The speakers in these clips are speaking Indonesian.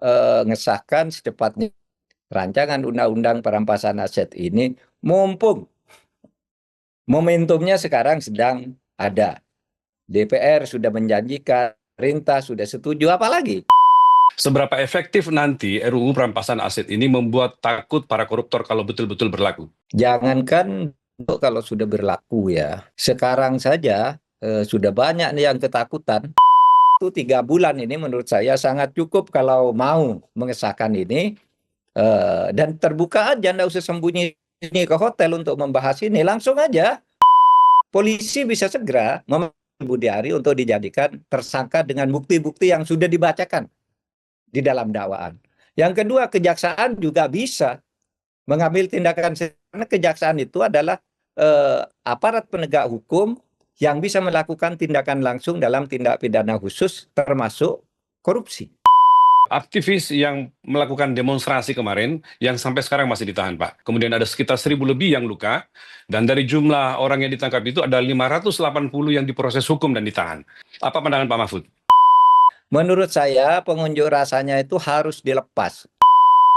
mengesahkan secepatnya rancangan undang-undang perampasan aset ini, mumpung momentumnya sekarang sedang ada. DPR sudah menjanjikan, pemerintah sudah setuju, apalagi? Seberapa efektif nanti RUU perampasan aset ini membuat takut para koruptor kalau betul-betul berlaku? Jangankan kalau sudah berlaku ya, sekarang saja sudah banyak nih yang ketakutan. Itu 3 bulan ini menurut saya sangat cukup kalau mau mengesahkan ini, dan terbuka aja, nggak usah sembunyi ini ke hotel untuk membahas ini, langsung aja. Polisi bisa segera memanggil Budi Ari untuk dijadikan tersangka dengan bukti-bukti yang sudah dibacakan di dalam dakwaan. Yang kedua, kejaksaan juga bisa mengambil tindakan, karena kejaksaan itu adalah aparat penegak hukum yang bisa melakukan tindakan langsung dalam tindak pidana khusus termasuk korupsi. Aktivis yang melakukan demonstrasi kemarin yang sampai sekarang masih ditahan, Pak. Kemudian ada sekitar 1.000 lebih yang luka, dan dari jumlah orang yang ditangkap itu ada 580 yang diproses hukum dan ditahan. Apa pandangan Pak Mahfud? Menurut saya pengunjuk rasanya itu harus dilepas.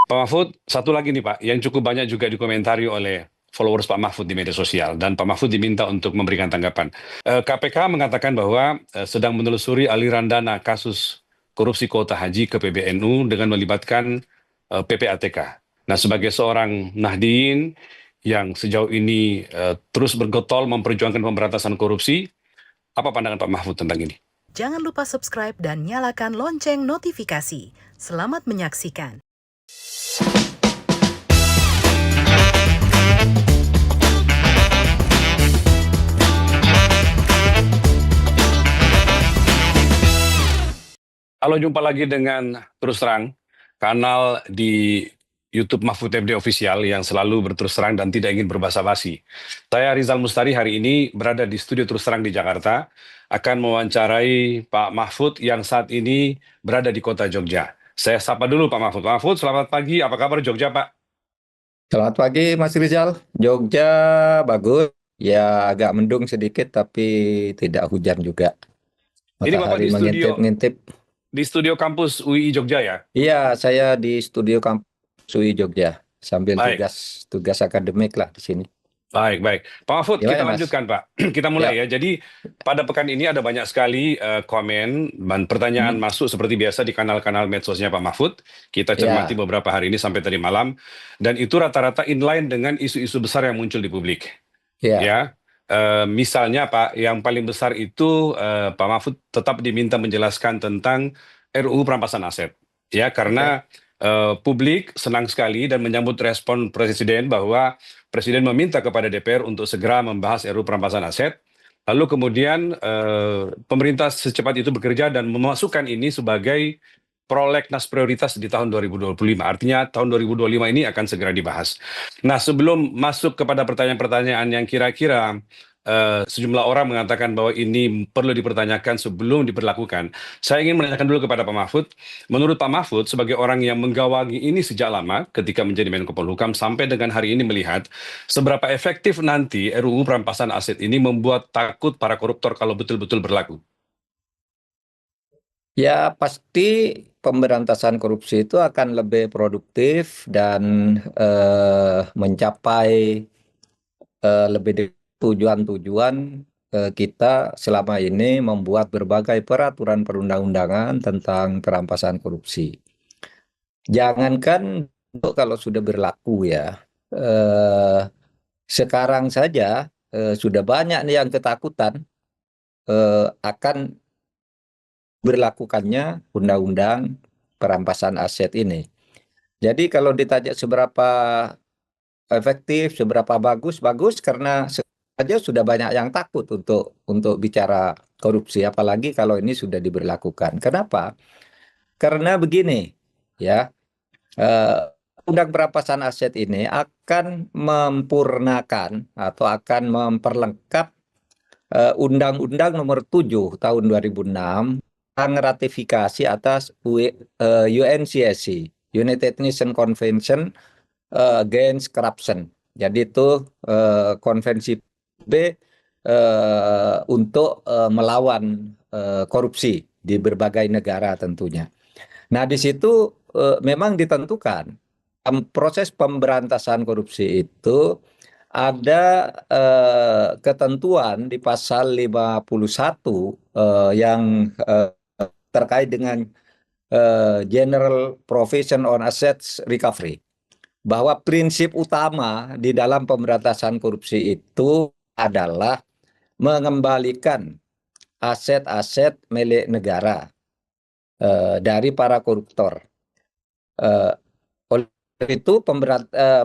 Pak Mahfud, satu lagi nih Pak, yang cukup banyak juga dikomentari oleh followers Pak Mahfud di media sosial, dan Pak Mahfud diminta untuk memberikan tanggapan. KPK mengatakan bahwa sedang menelusuri aliran dana kasus korupsi kuota haji ke PBNU dengan melibatkan PPATK. Nah, sebagai seorang Nahdien yang sejauh ini terus bergotol memperjuangkan pemberantasan korupsi, apa pandangan Pak Mahfud tentang ini? Jangan lupa subscribe dan nyalakan lonceng notifikasi. Selamat menyaksikan. Halo, jumpa lagi dengan Terus Terang, kanal di YouTube Mahfud MD Official yang selalu berterus terang dan tidak ingin berbasa-basi. Saya Rizal Mustari hari ini berada di studio Terus Terang di Jakarta, akan mewawancarai Pak Mahfud yang saat ini berada di kota Jogja. Saya sapa dulu Pak Mahfud. Pak Mahfud, selamat pagi. Apa kabar Jogja, Pak? Selamat pagi Mas Rizal. Jogja bagus, ya agak mendung sedikit tapi tidak hujan juga. Ini Bapak Matahari mengintip-ngintip. di studio kampus UI Jogja ya? Iya, saya di studio kampus UI Jogja sambil Baik. tugas akademik lah di sini. Baik, baik. Pak Mahfud, kita Gimana Mas? lanjutkan Pak. Kita mulai Ya. ya. Jadi pada pekan ini ada banyak sekali komen dan pertanyaan masuk seperti biasa di kanal-kanal medsosnya Pak Mahfud. Kita cermati Ya. beberapa hari ini sampai tadi malam. Dan itu rata-rata inline dengan isu-isu besar yang muncul di publik. Ya. Ya, misalnya Pak, yang paling besar itu Pak Mahfud tetap diminta menjelaskan tentang RUU perampasan aset. Ya, karena publik senang sekali dan menyambut respon Presiden bahwa Presiden meminta kepada DPR untuk segera membahas RUU perampasan aset. Lalu kemudian pemerintah secepat itu bekerja dan memasukkan ini sebagai prolegnas prioritas di tahun 2025. Artinya tahun 2025 ini akan segera dibahas. Nah, sebelum masuk kepada pertanyaan-pertanyaan yang kira-kira sejumlah orang mengatakan bahwa ini perlu dipertanyakan sebelum diberlakukan, saya ingin menanyakan dulu kepada Pak Mahfud. Menurut Pak Mahfud, sebagai orang yang menggawangi ini sejak lama ketika menjadi Menko Polhukam sampai dengan hari ini, melihat seberapa efektif nanti RUU perampasan aset ini membuat takut para koruptor kalau betul-betul berlaku? Ya, pasti pemberantasan korupsi itu akan lebih produktif dan mencapai lebih dari tujuan-tujuan kita selama ini membuat berbagai peraturan perundang-undangan tentang perampasan korupsi. Jangankan kalau sudah berlaku ya, sekarang saja sudah banyak nih yang ketakutan akan berlakukannya undang-undang perampasan aset ini. Jadi kalau ditanya seberapa efektif, seberapa bagus, bagus karena saja sudah banyak yang takut untuk bicara korupsi, apalagi kalau ini sudah diberlakukan. Kenapa? Karena begini, ya, undang perampasan aset ini akan memurnakan atau akan memperlengkap Undang-Undang Nomor 7 Tahun 2006 tentang ratifikasi atas UNCSC, United Nations Convention Against Corruption. Jadi itu konvensi B untuk melawan korupsi di berbagai negara tentunya. Nah, di situ memang ditentukan. Proses pemberantasan korupsi itu ada ketentuan di pasal 51 yang terkait dengan General Provision on Assets Recovery, bahwa prinsip utama di dalam pemberantasan korupsi itu adalah mengembalikan aset-aset milik negara dari para koruptor. Oleh itu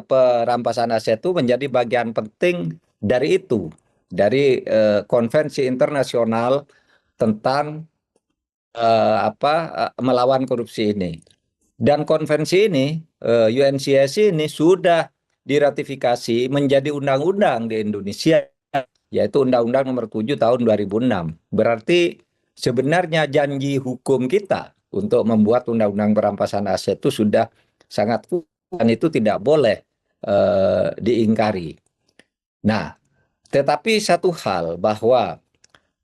perampasan aset itu menjadi bagian penting dari itu, dari konvensi internasional tentang melawan korupsi ini. Dan konvensi ini, UNCSC ini sudah diratifikasi menjadi undang-undang di Indonesia, yaitu Undang-Undang Nomor 7 Tahun 2006. Berarti sebenarnya janji hukum kita untuk membuat undang-undang perampasan aset itu sudah sangat kuat, dan itu tidak boleh diingkari. Nah, tetapi satu hal, bahwa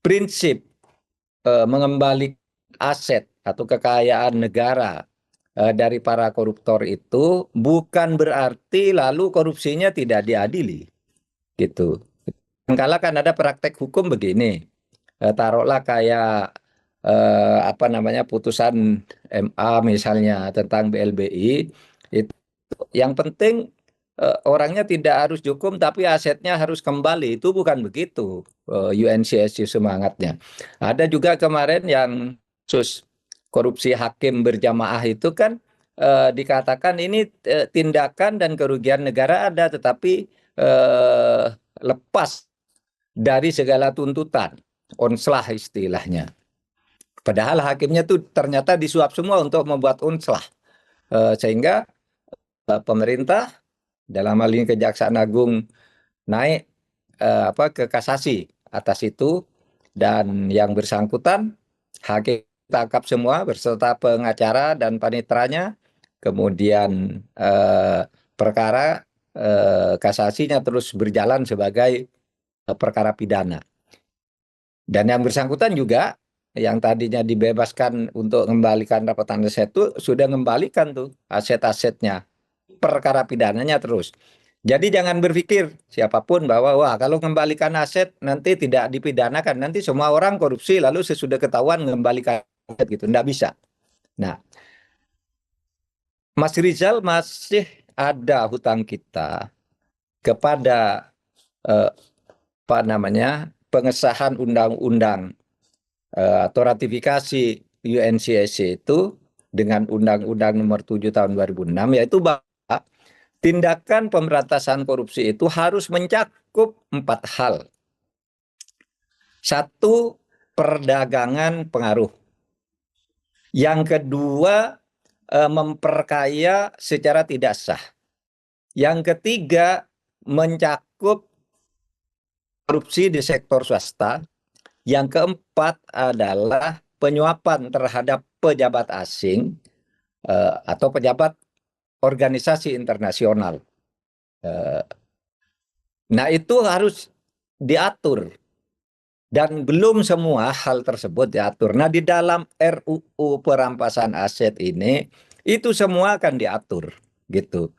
prinsip mengembalikan aset atau kekayaan negara dari para koruptor itu bukan berarti lalu korupsinya tidak diadili, gitu. Kadang-kala kan ada praktek hukum begini, taruhlah kayak putusan MA misalnya tentang BLBI, itu yang penting orangnya tidak harus dihukum tapi asetnya harus kembali. Itu bukan begitu UNCSC semangatnya. Ada juga kemarin yang kasus korupsi hakim berjamaah itu kan dikatakan ini tindakan dan kerugian negara ada, tetapi lepas dari segala tuntutan, onslah istilahnya. Padahal hakimnya tuh ternyata disuap semua untuk membuat onslah, sehingga pemerintah dalam hal ini Kejaksaan Agung naik ke kasasi atas itu, dan yang bersangkutan hakim tangkap semua beserta pengacara dan paniteranya. Kemudian perkara kasasinya terus berjalan sebagai perkara pidana. Dan yang bersangkutan juga yang tadinya dibebaskan untuk mengembalikan rampasan aset itu sudah mengembalikan tuh aset-asetnya, perkara pidananya terus. Jadi jangan berpikir siapapun bahwa wah kalau mengembalikan aset nanti tidak dipidanakan, nanti semua orang korupsi lalu sesudah ketahuan mengembalikan aset gitu, nggak bisa. Nah, Mas Rizal masih ada hutang kita kepada pengesahan undang-undang atau ratifikasi UNCSC itu dengan Undang-Undang Nomor 7 Tahun 2006, yaitu bahwa tindakan pemberantasan korupsi itu harus mencakup 4 hal. 1, perdagangan pengaruh. Yang kedua, memperkaya secara tidak sah. Yang ketiga, mencakup korupsi di sektor swasta. Yang keempat adalah penyuapan terhadap pejabat asing atau pejabat organisasi internasional. Nah, itu harus diatur. Dan belum semua hal tersebut diatur. Nah, di dalam RUU perampasan aset ini, itu semua akan diatur, gitu.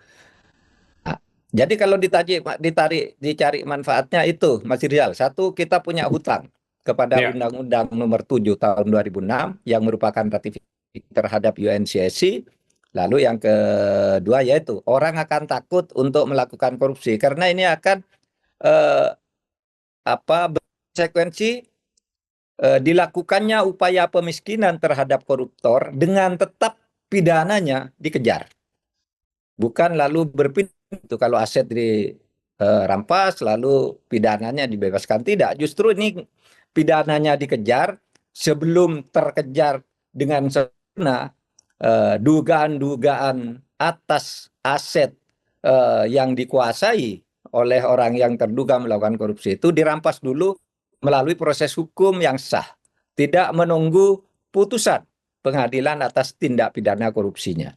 Nah, jadi kalau dicari manfaatnya itu, Mas Rizal. 1, kita punya hutang kepada Ya. Undang-Undang Nomor 7 Tahun 2006 yang merupakan ratifikasi terhadap UNCSC. Lalu yang kedua yaitu orang akan takut untuk melakukan korupsi karena ini akan konsekuensi dilakukannya upaya pemiskinan terhadap koruptor dengan tetap pidananya dikejar. Bukan lalu berpindah itu kalau aset dirampas lalu pidananya dibebaskan. Tidak, justru ini pidananya dikejar sebelum terkejar dengan sempurna. Dugaan-dugaan atas aset yang dikuasai oleh orang yang terduga melakukan korupsi itu dirampas dulu melalui proses hukum yang sah, tidak menunggu putusan pengadilan atas tindak pidana korupsinya.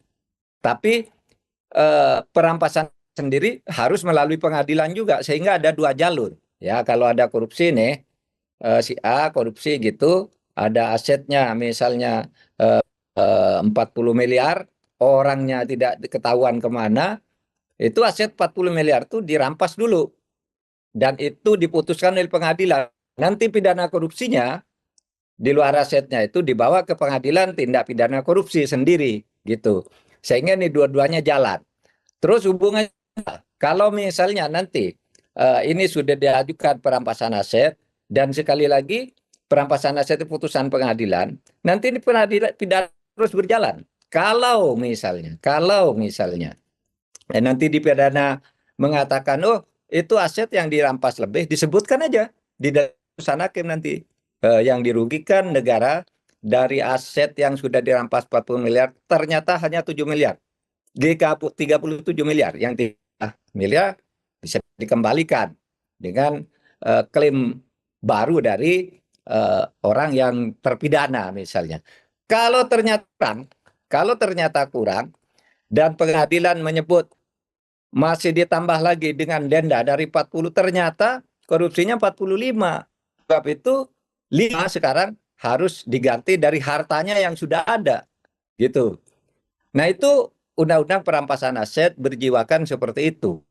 Tapi perampasan sendiri harus melalui pengadilan juga, sehingga ada 2 jalur. Ya, kalau ada korupsi nih, si A korupsi gitu, ada asetnya misalnya 40 miliar, orangnya tidak ketahuan kemana, itu aset 40 miliar itu dirampas dulu. Dan itu diputuskan oleh pengadilan. Nanti pidana korupsinya di luar asetnya itu dibawa ke pengadilan tindak pidana korupsi sendiri gitu. Sehingga ini dua-duanya jalan. Terus hubungannya kalau misalnya nanti ini sudah diajukan perampasan aset dan sekali lagi perampasan aset itu putusan pengadilan, nanti ini pengadilan pidana terus berjalan. Kalau misalnya nanti di pidana mengatakan, oh itu aset yang dirampas lebih, disebutkan aja di dalam putusan hakim nanti. Yang dirugikan negara dari aset yang sudah dirampas 40 miliar, ternyata hanya 7 miliar. Di 37 miliar, yang 3 miliar bisa dikembalikan dengan klaim baru dari orang yang terpidana misalnya. Kalau ternyata kurang, dan pengadilan menyebut masih ditambah lagi dengan denda dari 40, ternyata korupsinya 45. Sebab itu 5 sekarang harus diganti dari hartanya yang sudah ada. Gitu. Nah itu undang-undang perampasan aset berjiwakan seperti itu,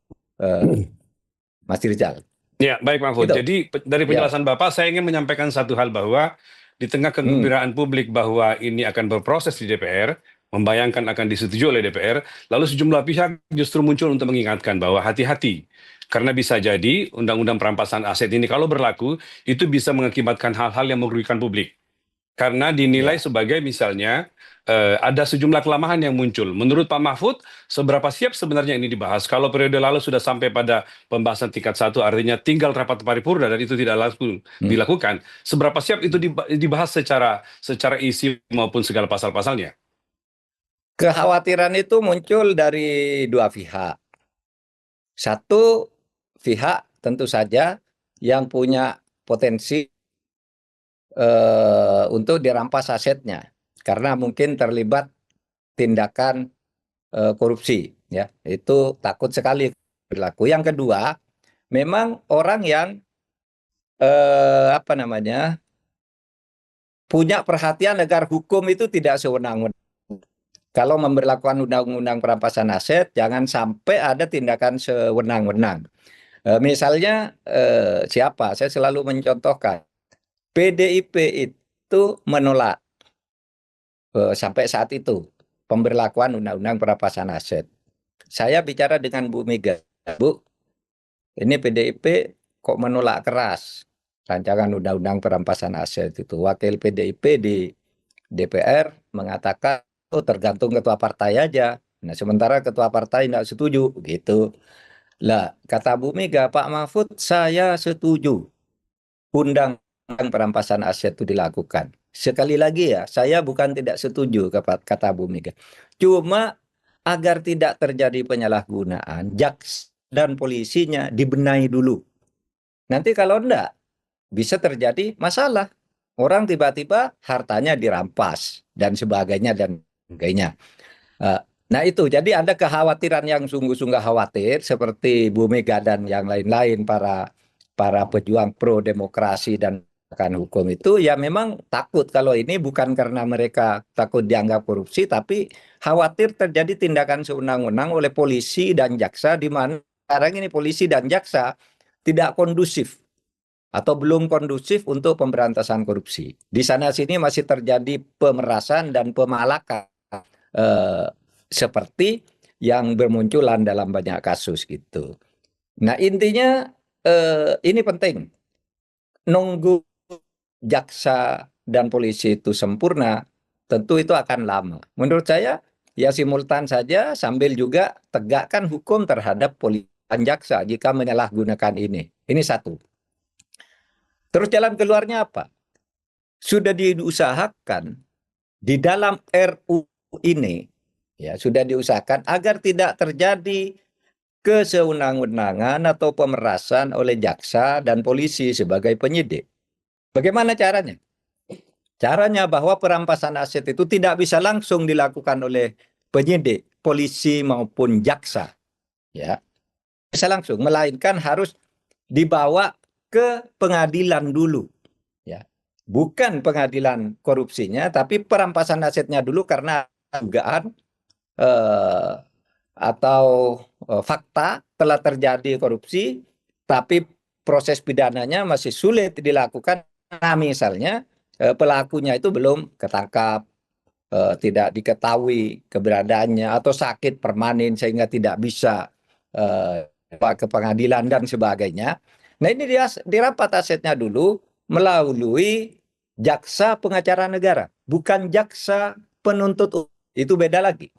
Mas Rizal. Ya, baik Mahfud. Gitu. Jadi dari penjelasan Bapak, saya ingin menyampaikan satu hal bahwa di tengah kegembiraan publik bahwa ini akan berproses di DPR, membayangkan akan disetujui oleh DPR, lalu sejumlah pihak justru muncul untuk mengingatkan bahwa hati-hati. Karena bisa jadi undang-undang perampasan aset ini kalau berlaku, itu bisa mengakibatkan hal-hal yang merugikan publik. Karena dinilai sebagai misalnya ada sejumlah kelemahan yang muncul. Menurut Pak Mahfud, seberapa siap sebenarnya ini dibahas? Kalau periode lalu sudah sampai pada pembahasan tingkat 1, artinya tinggal rapat paripurna dan itu tidak langsung dilakukan. Seberapa siap itu dibahas secara isi maupun segala pasal-pasalnya? Kekhawatiran itu muncul dari dua pihak. Satu pihak tentu saja yang punya potensi untuk dirampas asetnya karena mungkin terlibat tindakan korupsi, ya itu takut sekali berlaku. Yang kedua, memang orang yang punya perhatian agar hukum itu tidak sewenang-wenang. Kalau memberlakukan undang-undang perampasan aset, jangan sampai ada tindakan sewenang-wenang. Misalnya siapa? Saya selalu mencontohkan PDIP itu menolak sampai saat itu pemberlakuan undang-undang perampasan aset. Saya bicara dengan Bu Mega, Bu, ini PDIP kok menolak keras rancangan undang-undang perampasan aset itu. Wakil PDIP di DPR mengatakan, oh tergantung ketua partai aja. Nah sementara ketua partai tidak setuju, gitu. Lah kata Bu Mega, Pak Mahfud, saya setuju undang-undang perampasan aset itu dilakukan. Sekali lagi ya, saya bukan tidak setuju kata Bu Mega. Cuma agar tidak terjadi penyalahgunaan, jaksa dan polisinya dibenahi dulu. Nanti kalau enggak, bisa terjadi masalah. Orang tiba-tiba hartanya dirampas dan sebagainya dan sebagainya. Nah itu, jadi ada kekhawatiran yang sungguh-sungguh khawatir seperti Bu Mega dan yang lain-lain para pejuang pro demokrasi dan hukum itu ya memang takut kalau ini bukan karena mereka takut dianggap korupsi, tapi khawatir terjadi tindakan sewenang-wenang oleh polisi dan jaksa, di mana sekarang ini polisi dan jaksa tidak kondusif atau belum kondusif untuk pemberantasan korupsi. Di sana-sini masih terjadi pemerasan dan pemalakan seperti yang bermunculan dalam banyak kasus gitu. Nah intinya ini penting. Nunggu jaksa dan polisi itu sempurna, tentu itu akan lama. Menurut saya, ya simultan saja sambil juga tegakkan hukum terhadap polisi dan jaksa jika menyalahgunakan ini. Ini satu. Terus jalan keluarnya apa? Sudah diusahakan di dalam RUU ini, ya sudah diusahakan agar tidak terjadi kesewenang-wenangan atau pemerasan oleh jaksa dan polisi sebagai penyidik. Bagaimana caranya? Caranya bahwa perampasan aset itu tidak bisa langsung dilakukan oleh penyidik, polisi maupun jaksa. Ya, bisa langsung, melainkan harus dibawa ke pengadilan dulu. Ya, bukan pengadilan korupsinya, tapi perampasan asetnya dulu karena dugaan eh, atau fakta telah terjadi korupsi, tapi proses pidananya masih sulit dilakukan. Nah, misalnya pelakunya itu belum ketangkap, tidak diketahui keberadaannya, atau sakit permanen sehingga tidak bisa ke pengadilan dan sebagainya. Nah, ini dia dirampas asetnya dulu melalui jaksa pengacara negara, bukan jaksa penuntut umum. Itu beda lagi.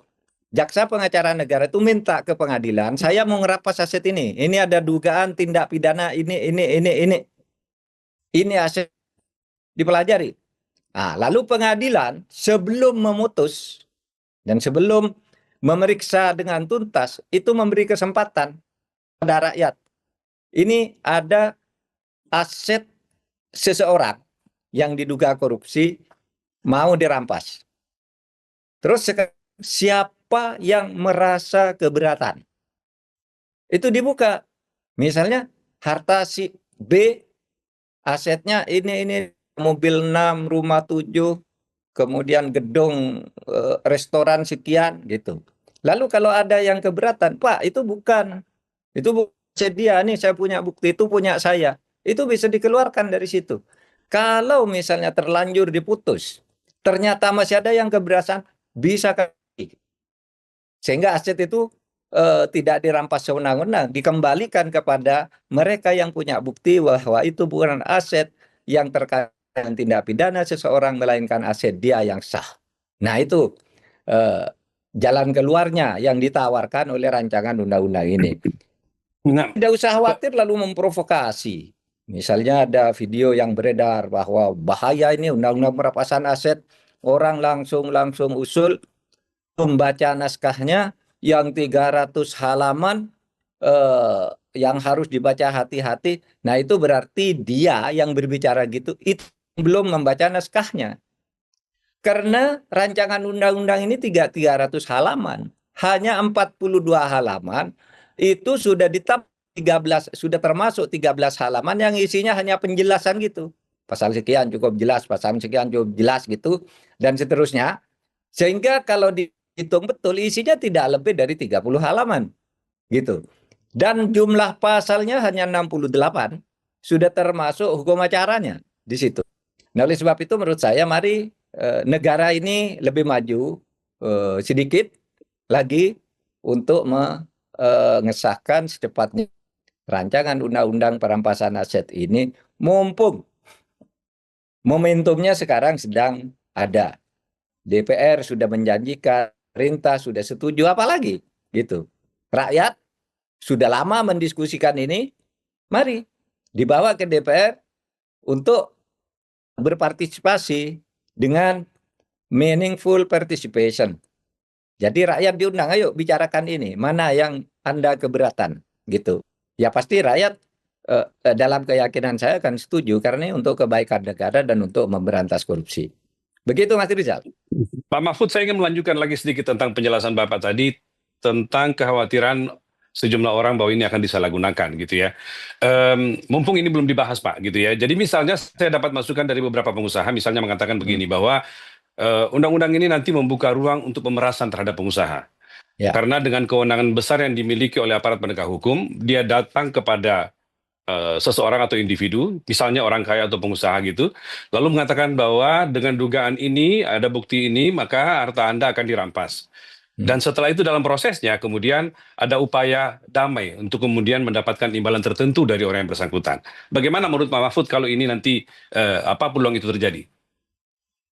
Jaksa pengacara negara itu minta ke pengadilan, saya mau ngerampas aset ini. Ini ada dugaan tindak pidana ini. Ini aset dipelajari. Nah, lalu pengadilan sebelum memutus dan sebelum memeriksa dengan tuntas itu memberi kesempatan pada rakyat. Ini ada aset seseorang yang diduga korupsi mau dirampas. Terus siapa yang merasa keberatan? Itu dibuka. Misalnya harta si B, asetnya ini mobil 6, rumah 7, kemudian gedung restoran sekian gitu. Lalu kalau ada yang keberatan, Pak, itu bukan dia nih, saya punya bukti, itu punya saya. Itu bisa dikeluarkan dari situ. Kalau misalnya terlanjur diputus, ternyata masih ada yang keberatan, bisa sehingga aset itu tidak dirampas sewenang-wenang, dikembalikan kepada mereka yang punya bukti bahwa itu bukan aset yang terkait dengan tindak pidana seseorang, melainkan aset dia yang sah. Nah, itu jalan keluarnya yang ditawarkan oleh rancangan undang-undang ini. Nah, Tidak usah khawatir lalu memprovokasi. Misalnya ada video yang beredar bahwa bahaya ini undang-undang perampasan aset, orang langsung usul membaca naskahnya yang 300 halaman, yang harus dibaca hati-hati. Nah, itu berarti dia yang berbicara gitu itu belum membaca naskahnya. Karena rancangan undang-undang ini 300 halaman, hanya 42 halaman itu sudah 13, sudah termasuk 13 halaman yang isinya hanya penjelasan gitu. Pasal sekian cukup jelas, pasal sekian cukup jelas gitu, dan seterusnya. Sehingga kalau dihitung betul isinya tidak lebih dari 30 halaman gitu. Dan jumlah pasalnya hanya 68, sudah termasuk hukum acaranya di situ. Nah, oleh sebab itu menurut saya mari negara ini lebih maju sedikit lagi untuk mengesahkan secepatnya rancangan undang-undang perampasan aset ini, mumpung momentumnya sekarang sedang ada. DPR sudah menjanjikan, pemerintah sudah setuju, apalagi gitu. Rakyat sudah lama mendiskusikan ini, mari dibawa ke DPR untuk berpartisipasi dengan meaningful participation. Jadi rakyat diundang, ayo bicarakan ini, mana yang Anda keberatan gitu. Ya pasti rakyat dalam keyakinan saya akan setuju karena ini untuk kebaikan negara dan untuk memberantas korupsi. Begitu Mas Rizal. Pak Mahfud, saya ingin melanjutkan lagi sedikit tentang penjelasan Bapak tadi tentang kekhawatiran sejumlah orang bahwa ini akan disalahgunakan gitu ya. Mumpung ini belum dibahas Pak gitu ya. Jadi misalnya saya dapat masukan dari beberapa pengusaha, misalnya mengatakan begini bahwa undang-undang ini nanti membuka ruang untuk pemerasan terhadap pengusaha. Ya. Karena dengan kewenangan besar yang dimiliki oleh aparat penegak hukum, dia datang kepada seseorang atau individu, misalnya orang kaya atau pengusaha gitu, lalu mengatakan bahwa dengan dugaan ini, ada bukti ini, maka harta Anda akan dirampas. Dan setelah itu dalam prosesnya kemudian ada upaya damai untuk kemudian mendapatkan imbalan tertentu dari orang yang bersangkutan. Bagaimana menurut Pak Mahfud kalau ini nanti apa peluang itu terjadi?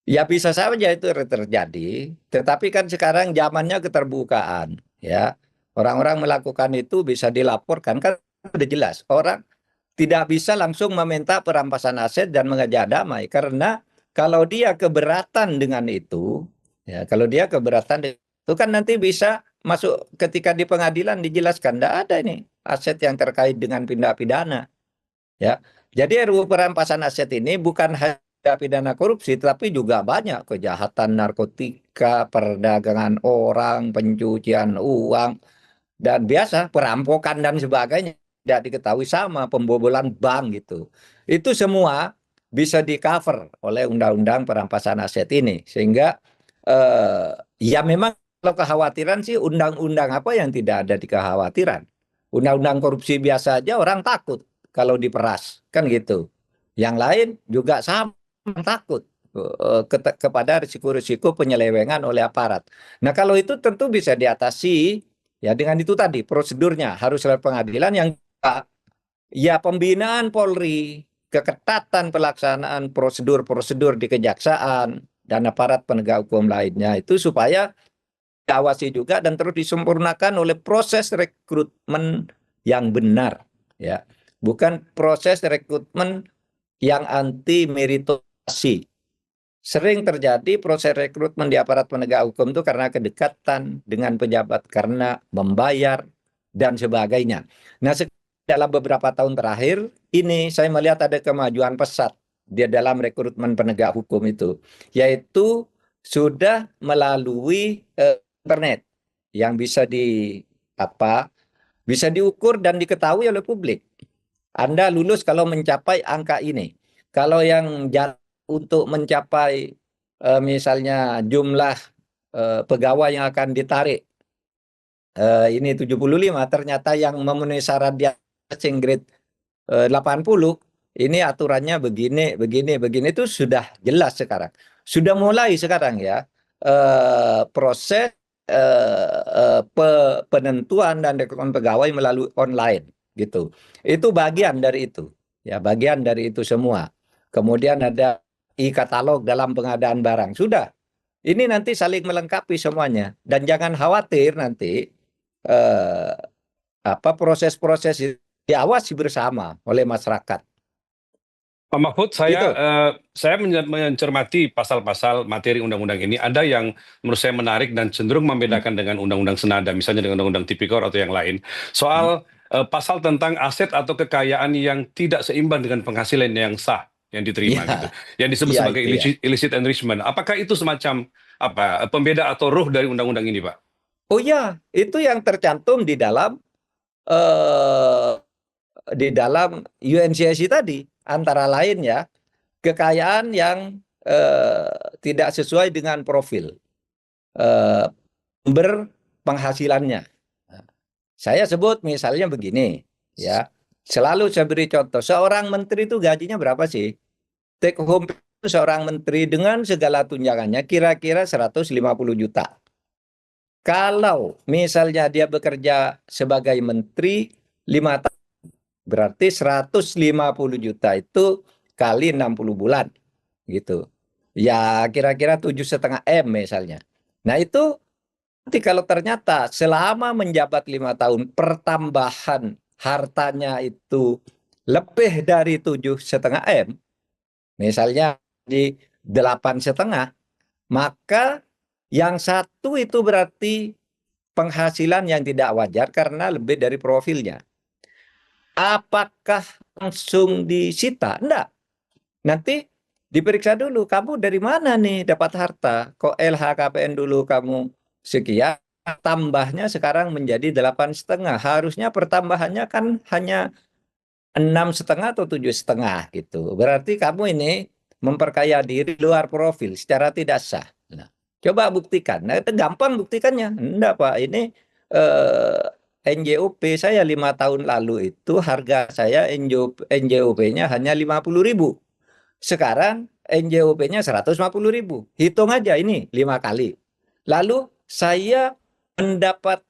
Ya bisa saja itu terjadi, tetapi kan sekarang zamannya keterbukaan, ya. Orang-orang melakukan itu bisa dilaporkan, kan sudah jelas. Orang tidak bisa langsung meminta perampasan aset dan mengajak damai, karena kalau dia keberatan dengan itu, ya, kalau dia keberatan itu kan nanti bisa masuk ketika di pengadilan dijelaskan tidak ada ini aset yang terkait dengan tindak pidana, ya. Jadi RUU perampasan aset ini bukan hanya pidana korupsi, tapi juga banyak kejahatan narkotika, perdagangan orang, pencucian uang, dan biasa perampokan dan sebagainya tidak diketahui, sama pembobolan bank gitu. Itu semua bisa di-cover oleh undang-undang perampasan aset ini, sehingga ya memang Kalau kekhawatiran sih undang-undang apa yang tidak ada di kekhawatiran. Undang-undang korupsi biasa aja orang takut kalau diperas, kan gitu. Yang lain juga sama takut kepada risiko-risiko penyelewengan oleh aparat. Nah, kalau itu tentu bisa diatasi ya dengan itu tadi prosedurnya harus lewat pengadilan yang ya pembinaan Polri, keketatan pelaksanaan prosedur-prosedur di kejaksaan dan aparat penegak hukum lainnya itu supaya diawasi juga dan terus disempurnakan oleh proses rekrutmen yang benar, ya, bukan proses rekrutmen yang anti meritokrasi. Sering terjadi proses rekrutmen di aparat penegak hukum itu karena kedekatan dengan pejabat, karena membayar dan sebagainya. Nah, dalam beberapa tahun terakhir ini saya melihat ada kemajuan pesat di dalam rekrutmen penegak hukum itu, yaitu sudah melalui internet yang bisa diukur dan diketahui oleh publik. Anda lulus kalau mencapai angka ini. Kalau yang jalan untuk mencapai misalnya jumlah pegawai yang akan ditarik ini 75, ternyata yang memenuhi syarat di passing grade 80, ini aturannya begini, begini itu sudah jelas sekarang. Sudah mulai sekarang ya proses penentuan dan rekrutmen pegawai melalui online gitu. Itu bagian dari itu. Ya, bagian dari itu semua. Kemudian ada e-katalog dalam pengadaan barang. Sudah. Ini nanti saling melengkapi semuanya dan jangan khawatir nanti eh, proses-proses itu diawasi bersama oleh masyarakat. Pak Mahfud, Gitu. saya mencermati pasal-pasal materi undang-undang ini. Ada yang menurut saya menarik dan cenderung membedakan dengan undang-undang senada, misalnya dengan undang-undang tipikor atau yang lain. Soal pasal tentang aset atau kekayaan yang tidak seimbang dengan penghasilan yang sah yang diterima, gitu, yang disebut Iya, sebagai itu ya. illicit enrichment. Apakah itu semacam pembeda atau ruh dari undang-undang ini, Pak? Oh ya, itu yang tercantum eh, di dalam UNCSI tadi, antara lain ya, kekayaan yang tidak sesuai dengan profil berpenghasilannya. Saya sebut misalnya begini, ya, selalu saya beri contoh, seorang menteri itu gajinya berapa sih? Take home seorang menteri dengan segala tunjangannya kira-kira 150 juta. Kalau misalnya dia bekerja sebagai menteri 5 tahun, berarti 150 juta itu kali 60 bulan. Gitu. Ya kira-kira 7,5 M misalnya. Nah itu nanti kalau ternyata selama menjabat 5 tahun pertambahan hartanya itu lebih dari 7,5 M, misalnya di 8,5, maka yang satu itu berarti penghasilan yang tidak wajar karena lebih dari profilnya. Apakah langsung disita? Enggak. Nanti diperiksa dulu, kamu dari mana nih dapat harta? Kok LHKPN dulu kamu sekian, tambahnya sekarang menjadi 8,5. Harusnya pertambahannya kan hanya 6,5 atau 7,5 gitu. Berarti kamu ini memperkaya diri luar profil secara tidak sah. Nah, coba buktikan. Nah, itu gampang buktikannya. Enggak, Pak. Ini NJOP saya 5 tahun lalu itu harga saya NJOP-nya hanya 50.000. Sekarang NJOP-nya 150.000. Hitung aja ini 5 kali. Lalu saya mendapat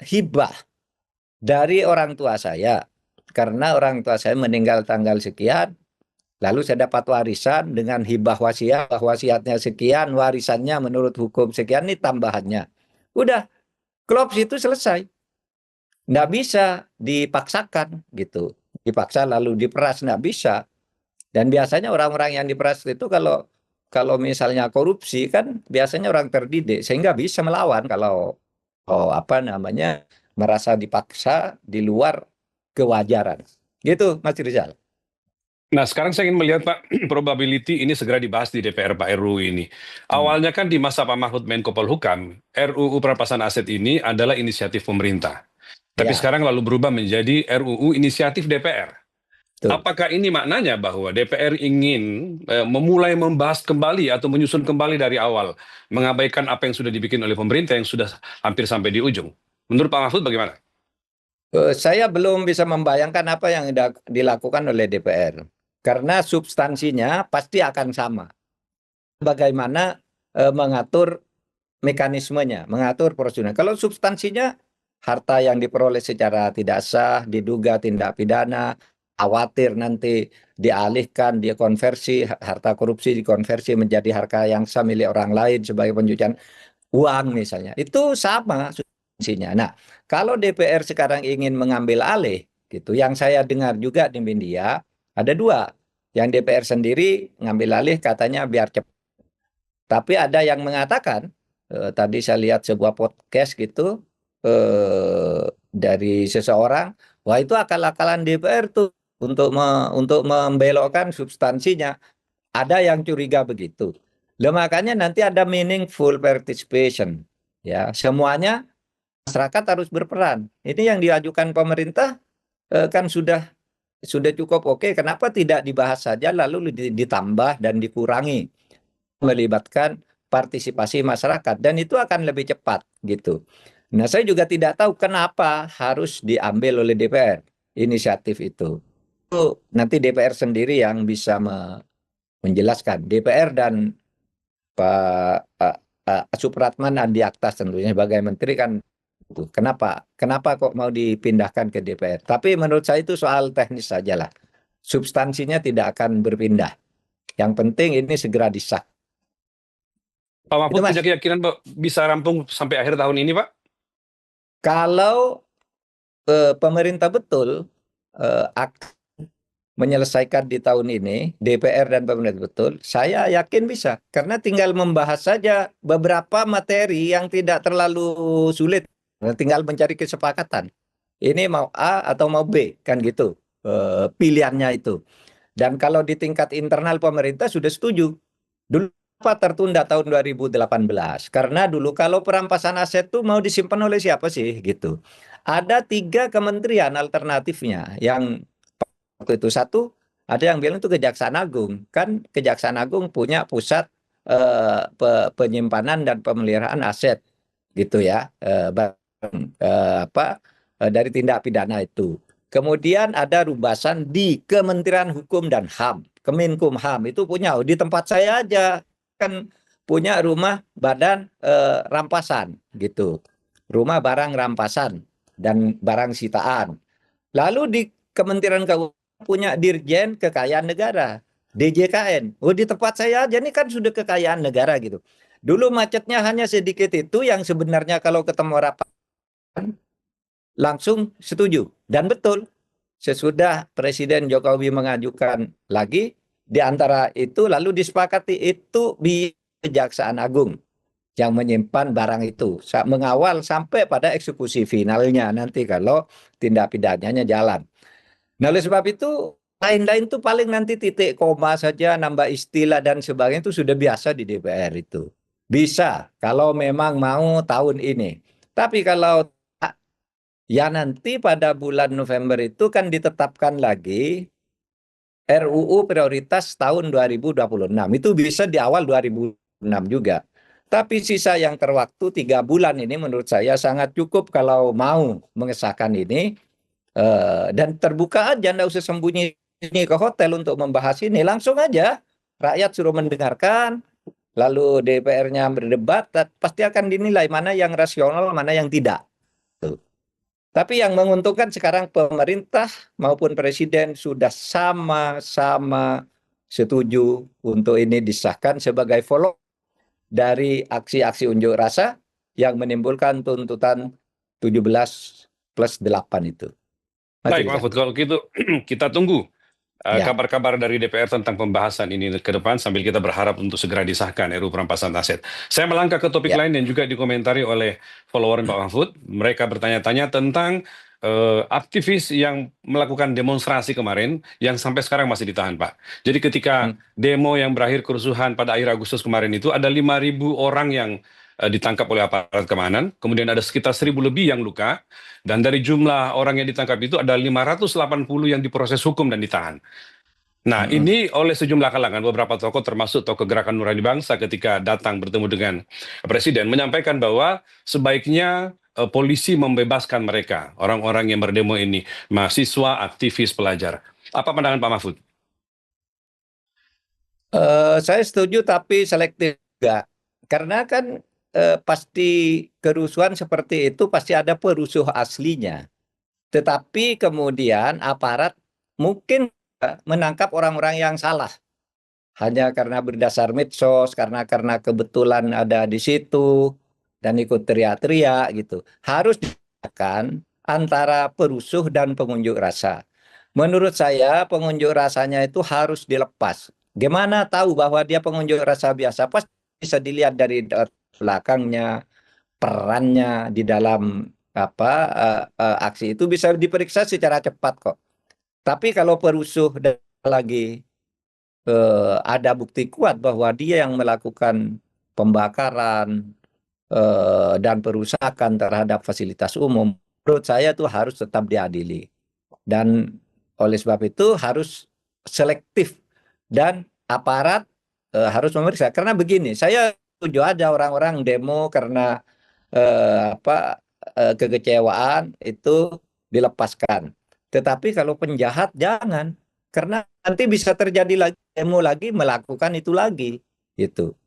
hibah dari orang tua saya. Karena orang tua saya meninggal tanggal sekian, lalu saya dapat warisan dengan hibah wasiat, wasiatnya sekian, warisannya menurut hukum sekian, ini tambahannya. Udah, klop situ selesai. Nggak bisa dipaksakan gitu. Dipaksa lalu diperas, nggak bisa. Dan biasanya orang-orang yang diperas itu kalau misalnya korupsi kan biasanya orang terdidik sehingga bisa melawan kalau merasa dipaksa di luar kewajaran. Gitu, Mas Rizal. Nah, sekarang saya ingin melihat, Pak, probability ini segera dibahas di DPR, Pak, RUU ini. Awalnya kan di masa Pak Mahfud Menko Polhukam, RUU perampasan aset ini adalah inisiatif pemerintah. Tapi Ya, sekarang lalu berubah menjadi RUU inisiatif DPR. Tuh. Apakah ini maknanya bahwa DPR ingin memulai membahas kembali atau menyusun kembali dari awal, mengabaikan apa yang sudah dibikin oleh pemerintah yang sudah hampir sampai di ujung? Menurut Pak Mahfud bagaimana? Saya belum bisa membayangkan apa yang dilakukan oleh DPR. Karena substansinya pasti akan sama. Bagaimana mengatur mekanismenya, mengatur prosedurnya. Kalau substansinya harta yang diperoleh secara tidak sah, diduga tindak pidana, khawatir nanti dialihkan, dikonversi, harta korupsi dikonversi menjadi harta yang sah milik orang lain sebagai pencucian uang misalnya. Itu sama substansinya. Nah, kalau DPR sekarang ingin mengambil alih, gitu, yang saya dengar juga di media, ada dua. Yang DPR sendiri ngambil alih katanya biar cepat. Tapi ada yang mengatakan, tadi saya lihat sebuah podcast gitu, dari seseorang, wah itu akal-akalan DPR tuh untuk membelokkan substansinya. Ada yang curiga begitu. Lah makanya nanti ada meaningful participation. Ya, semuanya masyarakat harus berperan. Ini yang diajukan pemerintah kan sudah cukup oke. Kenapa tidak dibahas saja lalu ditambah dan dikurangi, melibatkan partisipasi masyarakat, dan itu akan lebih cepat gitu. Nah, saya juga tidak tahu kenapa harus diambil oleh DPR inisiatif itu. Itu nanti DPR sendiri yang bisa menjelaskan. DPR dan Pak Supratman Andi Aktas tentunya sebagai menteri kan itu. Kenapa kok mau dipindahkan ke DPR? Tapi menurut saya itu soal teknis saja lah. Substansinya tidak akan berpindah. Yang penting ini segera disahkan. Pak Itu Mahfud Mas. punya keyakinan Pak, bisa rampung sampai akhir tahun ini, Pak? Kalau pemerintah betul akan menyelesaikan di tahun ini, DPR dan pemerintah betul, saya yakin bisa. Karena tinggal membahas saja beberapa materi yang tidak terlalu sulit. Tinggal mencari kesepakatan. Ini mau A atau mau B, kan gitu pilihannya itu. Dan kalau di tingkat internal pemerintah sudah setuju. Dulu apa tertunda tahun 2018? Karena dulu kalau perampasan aset itu mau disimpan oleh siapa sih gitu. Ada 3 kementerian alternatifnya yang waktu itu. Satu, ada yang bilang itu Kejaksaan Agung. Kan Kejaksaan Agung punya pusat penyimpanan dan pemeliharaan aset gitu ya. Dari tindak pidana itu. Kemudian ada rubasan di Kementerian Hukum dan HAM. Kemenkumham itu punya di tempat saya aja kan punya rumah badan rampasan gitu. Rumah barang rampasan dan barang sitaan. Lalu di Kementerian Keuangan punya Dirjen Kekayaan Negara, DJKN. Oh, di tempat saya aja ini kan sudah kekayaan negara gitu. Dulu macetnya hanya sedikit itu yang sebenarnya kalau ketemu rapat langsung setuju. Dan betul, sesudah Presiden Jokowi mengajukan lagi, di antara itu lalu disepakati itu di Kejaksaan Agung yang menyimpan barang itu, mengawal sampai pada eksekusi finalnya nanti kalau tindak pidananya jalan. Nah, oleh sebab itu, lain-lain itu paling nanti titik koma saja, nambah istilah dan sebagainya itu sudah biasa di DPR itu. Bisa, kalau memang mau tahun ini. Tapi kalau ya nanti pada bulan November itu kan ditetapkan lagi RUU prioritas tahun 2026. Itu bisa di awal 2026 juga. Tapi sisa yang terwaktu 3 bulan ini menurut saya sangat cukup kalau mau mengesahkan ini. Dan terbuka aja, nggak usah sembunyi ke hotel untuk membahas ini. Langsung aja, rakyat suruh mendengarkan, lalu DPR-nya berdebat, pasti akan dinilai mana yang rasional, mana yang tidak. Tuh. Tapi yang menguntungkan sekarang pemerintah maupun presiden sudah sama-sama setuju untuk ini disahkan sebagai follow dari aksi-aksi unjuk rasa yang menimbulkan tuntutan 17+8 itu. Baik, Mahfud, kalau gitu kita tunggu Ya. kabar-kabar dari DPR tentang pembahasan ini ke depan sambil kita berharap untuk segera disahkan RUU perampasan aset. Saya melangkah ke topik lain yang juga dikomentari oleh follower Pak Mahfud. Mereka bertanya-tanya tentang aktivis yang melakukan demonstrasi kemarin yang sampai sekarang masih ditahan, Pak. Jadi ketika demo yang berakhir kerusuhan pada akhir Agustus kemarin itu ada 5.000 orang yang ditangkap oleh aparat keamanan, kemudian ada sekitar 1.000 lebih yang luka, dan dari jumlah orang yang ditangkap itu ada 580 yang diproses hukum dan ditahan. Nah, ini oleh sejumlah kalangan, beberapa tokoh termasuk tokoh Gerakan Nurani Bangsa ketika datang bertemu dengan Presiden menyampaikan bahwa sebaiknya polisi membebaskan mereka, orang-orang yang berdemo ini, mahasiswa, aktivis, pelajar. Apa pandangan Pak Mahfud? Saya setuju tapi selektif juga. Karena kan pasti kerusuhan seperti itu pasti ada perusuh aslinya. Tetapi kemudian aparat mungkin menangkap orang-orang yang salah. Hanya karena berdasar medsos, karena kebetulan ada di situ dan ikut teriak-teriak gitu. Harus dibedakan antara perusuh dan pengunjuk rasa. Menurut saya pengunjuk rasanya itu harus dilepas. Gimana tahu bahwa dia pengunjuk rasa biasa? Pasti bisa dilihat dari belakangnya, perannya di dalam aksi itu bisa diperiksa secara cepat kok. Tapi kalau perusuh dan lagi ada bukti kuat bahwa dia yang melakukan pembakaran dan perusakan terhadap fasilitas umum, menurut saya itu harus tetap diadili. Dan oleh sebab itu harus selektif dan aparat harus memeriksa. Karena begini, saya setuju aja orang-orang demo karena kekecewaan itu dilepaskan. Tetapi kalau penjahat jangan, karena nanti bisa terjadi lagi demo lagi melakukan itu lagi, gitu.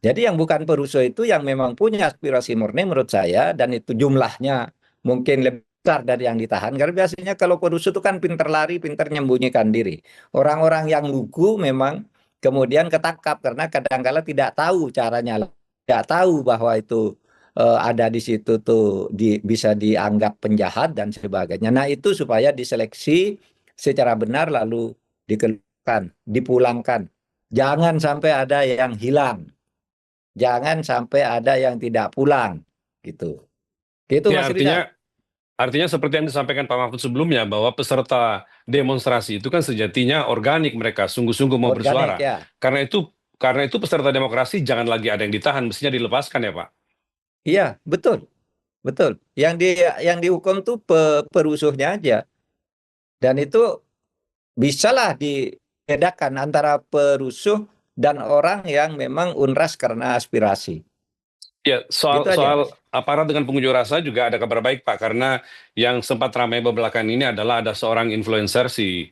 Jadi yang bukan perusuh itu yang memang punya aspirasi murni menurut saya, dan itu jumlahnya mungkin lebih besar dari yang ditahan. Karena biasanya kalau perusuh itu kan pinter lari, pinter menyembunyikan diri. Orang-orang yang lugu memang kemudian ketangkap karena kadang-kala tidak tahu caranya, tidak tahu bahwa itu ada di situ tuh bisa dianggap penjahat dan sebagainya. Nah itu supaya diseleksi secara benar lalu dikeluarkan, dipulangkan. Jangan sampai ada yang hilang. Jangan sampai ada yang tidak pulang, gitu. Gitu Ya, Mas Rizal. artinya seperti yang disampaikan Pak Mahfud sebelumnya, bahwa peserta demonstrasi itu kan sejatinya organik, mereka sungguh-sungguh mau Organik bersuara. ya. Karena itu peserta demokrasi jangan lagi ada yang ditahan, mestinya dilepaskan ya Pak. Iya, betul. Betul. Yang dihukum tuh perusuhnya aja. Dan itu bisalah dibedakan antara perusuh dan orang yang memang unras karena aspirasi. Ya, Gitu soal aja, soal Mas. aparat dengan pengunjuk rasa juga ada kabar baik Pak, karena yang sempat ramai belakangan ini adalah ada seorang influencer si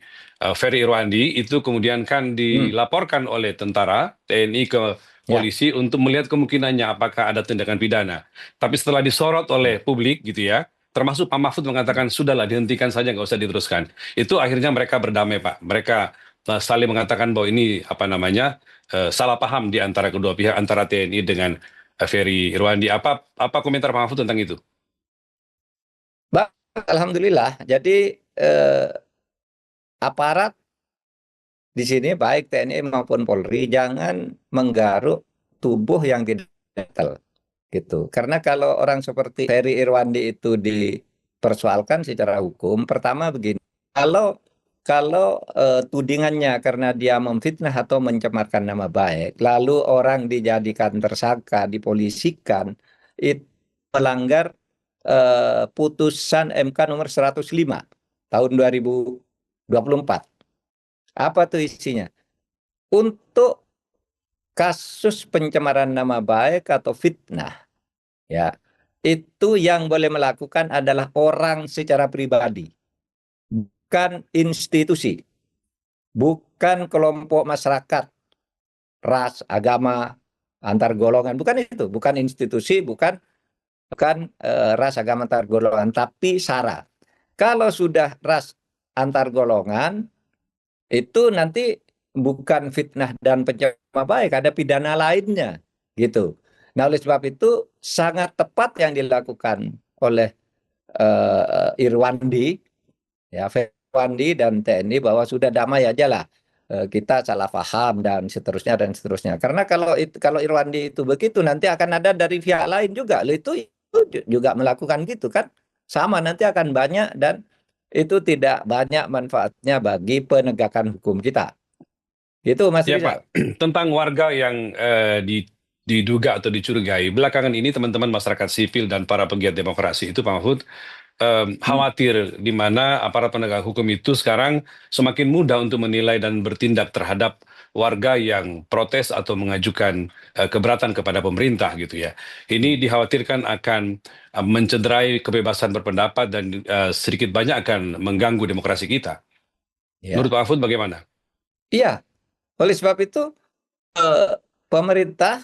Ferry Irwandi, itu kemudian kan Hmm, dilaporkan oleh tentara TNI ke ya. polisi untuk melihat kemungkinannya apakah ada tindakan pidana. Tapi setelah disorot oleh publik gitu ya, termasuk Pak Mahfud mengatakan sudahlah dihentikan saja, nggak usah diteruskan. Itu akhirnya mereka berdamai Pak. Mereka saling mengatakan bahwa ini apa namanya salah paham di antara kedua pihak, antara TNI dengan Ferry Irwandi. Apa komentar Pak Mahfud tentang itu? Alhamdulillah. Jadi aparat di sini baik TNI maupun Polri jangan menggaruk tubuh yang tidak netral, gitu. Karena kalau orang seperti Ferry Irwandi itu dipersoalkan secara hukum, pertama begini, kalau kalau tudingannya karena dia memfitnah atau mencemarkan nama baik, lalu orang dijadikan tersangka, dipolisikan, itu melanggar putusan MK nomor 105 tahun 2024. Apa tuh isinya? Untuk kasus pencemaran nama baik atau fitnah, ya, itu yang boleh melakukan adalah orang secara pribadi, bukan institusi, bukan kelompok masyarakat, ras, agama, antar golongan, bukan itu, bukan institusi, bukan ras, agama, antar golongan, tapi SARA. Kalau sudah ras antar golongan, itu nanti bukan fitnah dan pencemaran baik, ada pidana lainnya, gitu. Nah, oleh sebab itu sangat tepat yang dilakukan oleh Irwandi, ya, Irwandi dan TNI bahwa sudah damai aja lah. Kita salah paham dan seterusnya dan seterusnya. Karena kalau Irwandi itu begitu nanti akan ada dari pihak lain juga. Loh, itu juga melakukan gitu kan? Sama nanti akan banyak dan itu tidak banyak manfaatnya bagi penegakan hukum kita. Gitu Mas Ya Rizal. Pak, tentang warga yang diduga atau dicurigai. Belakangan ini teman-teman masyarakat sipil dan para pegiat demokrasi itu, Pak Mahfud, khawatir di mana aparat penegak hukum itu sekarang semakin mudah untuk menilai dan bertindak terhadap warga yang protes atau mengajukan keberatan kepada pemerintah gitu ya. Ini dikhawatirkan akan mencederai kebebasan berpendapat dan sedikit banyak akan mengganggu demokrasi kita. Menurut Ya, Pak Mahfud bagaimana? iya. Oleh sebab itu pemerintah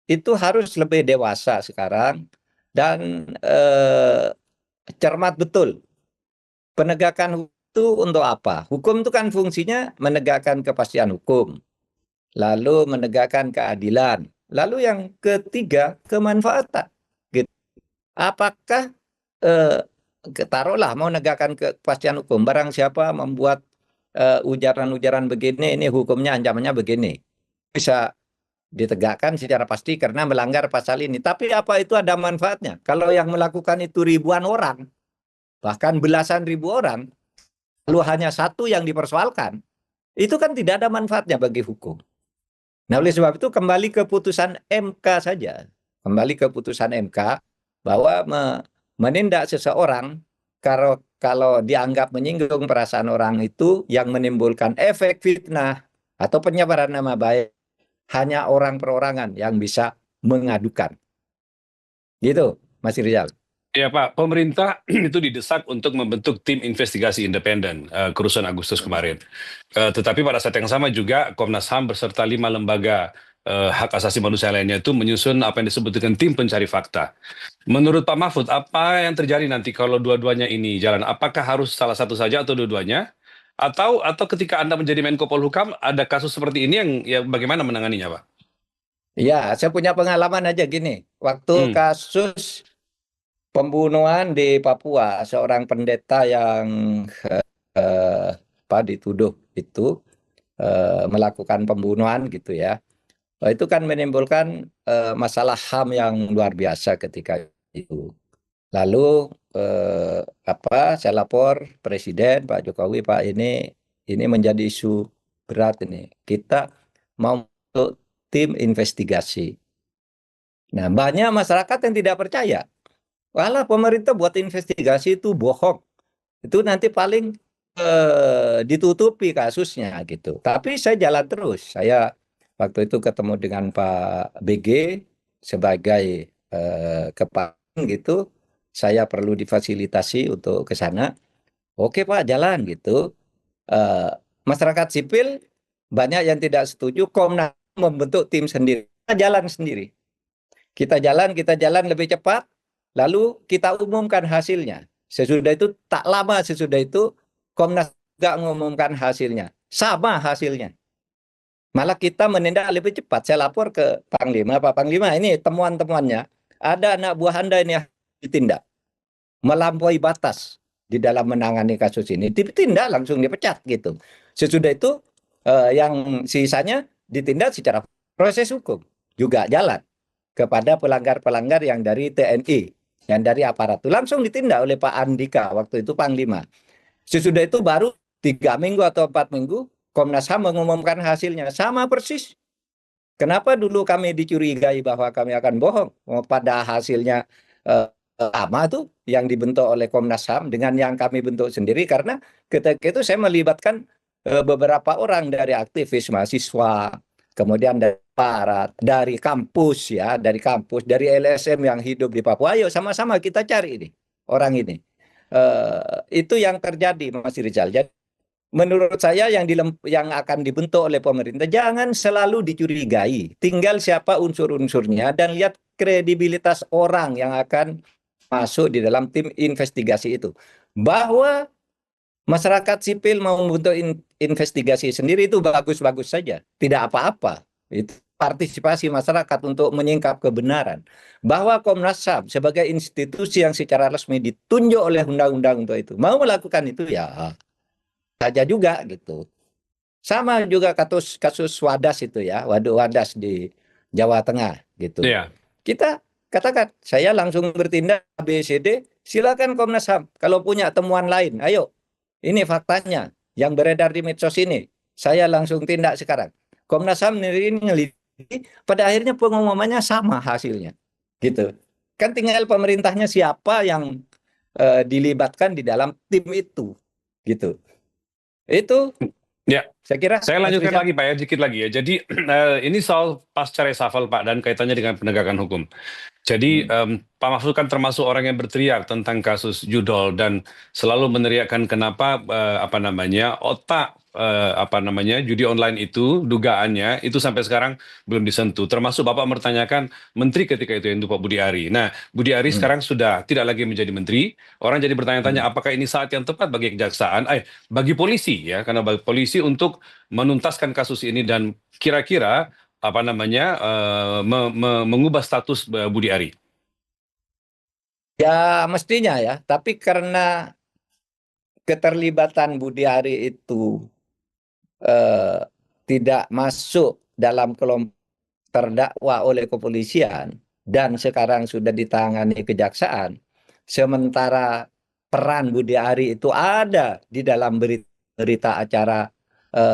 itu harus lebih dewasa sekarang dan cermat betul. Penegakan hukum itu untuk apa? Hukum itu kan fungsinya menegakkan kepastian hukum, lalu menegakkan keadilan, lalu yang ketiga kemanfaatan. Gitu. Apakah taruhlah mau menegakkan kepastian hukum, barang siapa membuat ujaran-ujaran begini, ini hukumnya ancamannya begini, bisa ditegakkan secara pasti karena melanggar pasal ini. Tapi apa itu ada manfaatnya? Kalau yang melakukan itu ribuan orang, bahkan belasan ribu orang, lalu hanya satu yang dipersoalkan, itu kan tidak ada manfaatnya bagi hukum. Nah, oleh sebab itu kembali ke putusan MK saja. Kembali ke putusan MK bahwa menindak seseorang kalau dianggap menyinggung perasaan orang itu yang menimbulkan efek fitnah atau penyebaran nama baik, hanya orang perorangan yang bisa mengadukan. Gitu, Mas Rizal. Ya Pak, pemerintah itu didesak untuk membentuk tim investigasi independen kerusuhan Agustus kemarin. Tetapi pada saat yang sama juga Komnas HAM beserta 5 lembaga hak asasi manusia lainnya itu menyusun apa yang disebut dengan tim pencari fakta. Menurut Pak Mahfud, apa yang terjadi nanti kalau dua-duanya ini jalan? Apakah harus salah satu saja atau dua-duanya? Atau ketika Anda menjadi Menko Polhukam ada kasus seperti ini yang bagaimana menanganinya, Pak? Ya, saya punya pengalaman aja gini. Waktu Hmm, kasus pembunuhan di Papua, seorang pendeta yang dituduh itu melakukan pembunuhan gitu ya. Itu kan menimbulkan masalah HAM yang luar biasa ketika itu. Lalu saya lapor Presiden Pak Jokowi, Pak ini menjadi isu berat ini. Kita mau untuk tim investigasi. Nah, banyak masyarakat yang tidak percaya. Walah, pemerintah buat investigasi itu bohong. Itu nanti paling ditutupi kasusnya gitu. Tapi saya jalan terus. Saya waktu itu ketemu dengan Pak BG sebagai kepala gitu. Saya perlu difasilitasi untuk ke sana. Oke Pak, jalan gitu. Eh, Masyarakat sipil banyak yang tidak setuju. Komnas membentuk tim sendiri. Kita jalan sendiri. Kita jalan lebih cepat, lalu kita umumkan hasilnya. Sesudah itu, tak lama sesudah itu, Komnas juga mengumumkan hasilnya. Sama hasilnya. Malah kita menindak lebih cepat. Saya lapor ke Panglima, Pak Panglima, ini temuan-temuannya. Ada anak buah Anda ini yang ditindak. Melampaui batas di dalam menangani kasus ini. Ditindak langsung dipecat gitu. Sesudah itu, yang sisanya ditindak secara proses hukum. Juga jalan kepada pelanggar-pelanggar yang dari TNI, yang dari aparatur. Langsung ditindak oleh Pak Andika, waktu itu Panglima. Sesudah itu baru 3 minggu atau 4 minggu, Komnas HAM mengumumkan hasilnya. Sama persis. Kenapa dulu kami dicurigai bahwa kami akan bohong? Pada hasilnya sama tuh yang dibentuk oleh Komnas HAM dengan yang kami bentuk sendiri. Karena ketika itu saya melibatkan beberapa orang dari aktivis mahasiswa, kemudian dari aparat, dari kampus ya, dari LSM yang hidup di Papua. Ayo sama-sama kita cari ini orang ini. Itu yang terjadi, Mas Rizal. Jadi menurut saya yang akan dibentuk oleh pemerintah jangan selalu dicurigai. Tinggal siapa unsur-unsurnya dan lihat kredibilitas orang yang akan masuk di dalam tim investigasi itu. Bahwa masyarakat sipil mau membentuk investigasi sendiri itu bagus-bagus saja, tidak apa-apa. Itu partisipasi masyarakat untuk menyingkap kebenaran. Bahwa Komnas HAM sebagai institusi yang secara resmi ditunjuk oleh undang-undang untuk itu, mau melakukan itu ya saja juga gitu. Sama juga kasus Wadas itu ya, Waduk Wadas di Jawa Tengah gitu. iya. Kita katakan, saya langsung bertindak ABCD, silakan Komnas HAM. Kalau punya temuan lain, ayo. Ini faktanya yang beredar di medsos ini. Saya langsung tindak sekarang. Komnas HAM ini Jadi, pada akhirnya pengumumannya sama hasilnya, gitu. Kan tinggal pemerintahnya siapa yang dilibatkan di dalam tim itu, gitu. Itu Ya, saya kira saya Mas lanjutkan Rizal. lagi Pak ya, dikit lagi ya. Jadi ini soal pasca reshuffle Pak dan kaitannya dengan penegakan hukum. Jadi Hmm. Pak Mahfud kan termasuk orang yang berteriak tentang kasus judol dan selalu meneriakkan kenapa apa namanya otak apa namanya judi online itu dugaannya itu sampai sekarang belum disentuh. Termasuk Bapak mempertanyakan menteri ketika itu yaitu Pak Budi Ari. Nah, Budi Ari Hmm. sekarang sudah tidak lagi menjadi menteri. Orang jadi bertanya-tanya Hmm. apakah ini saat yang tepat bagi kejaksaan, bagi polisi ya, karena bagi polisi untuk menuntaskan kasus ini dan kira-kira apa namanya mengubah status Budi Ari. Ya mestinya ya, tapi karena keterlibatan Budi Ari itu eh, tidak masuk dalam kelompok terdakwa oleh kepolisian dan sekarang sudah ditangani kejaksaan, sementara peran Budi Ari itu ada di dalam berita acara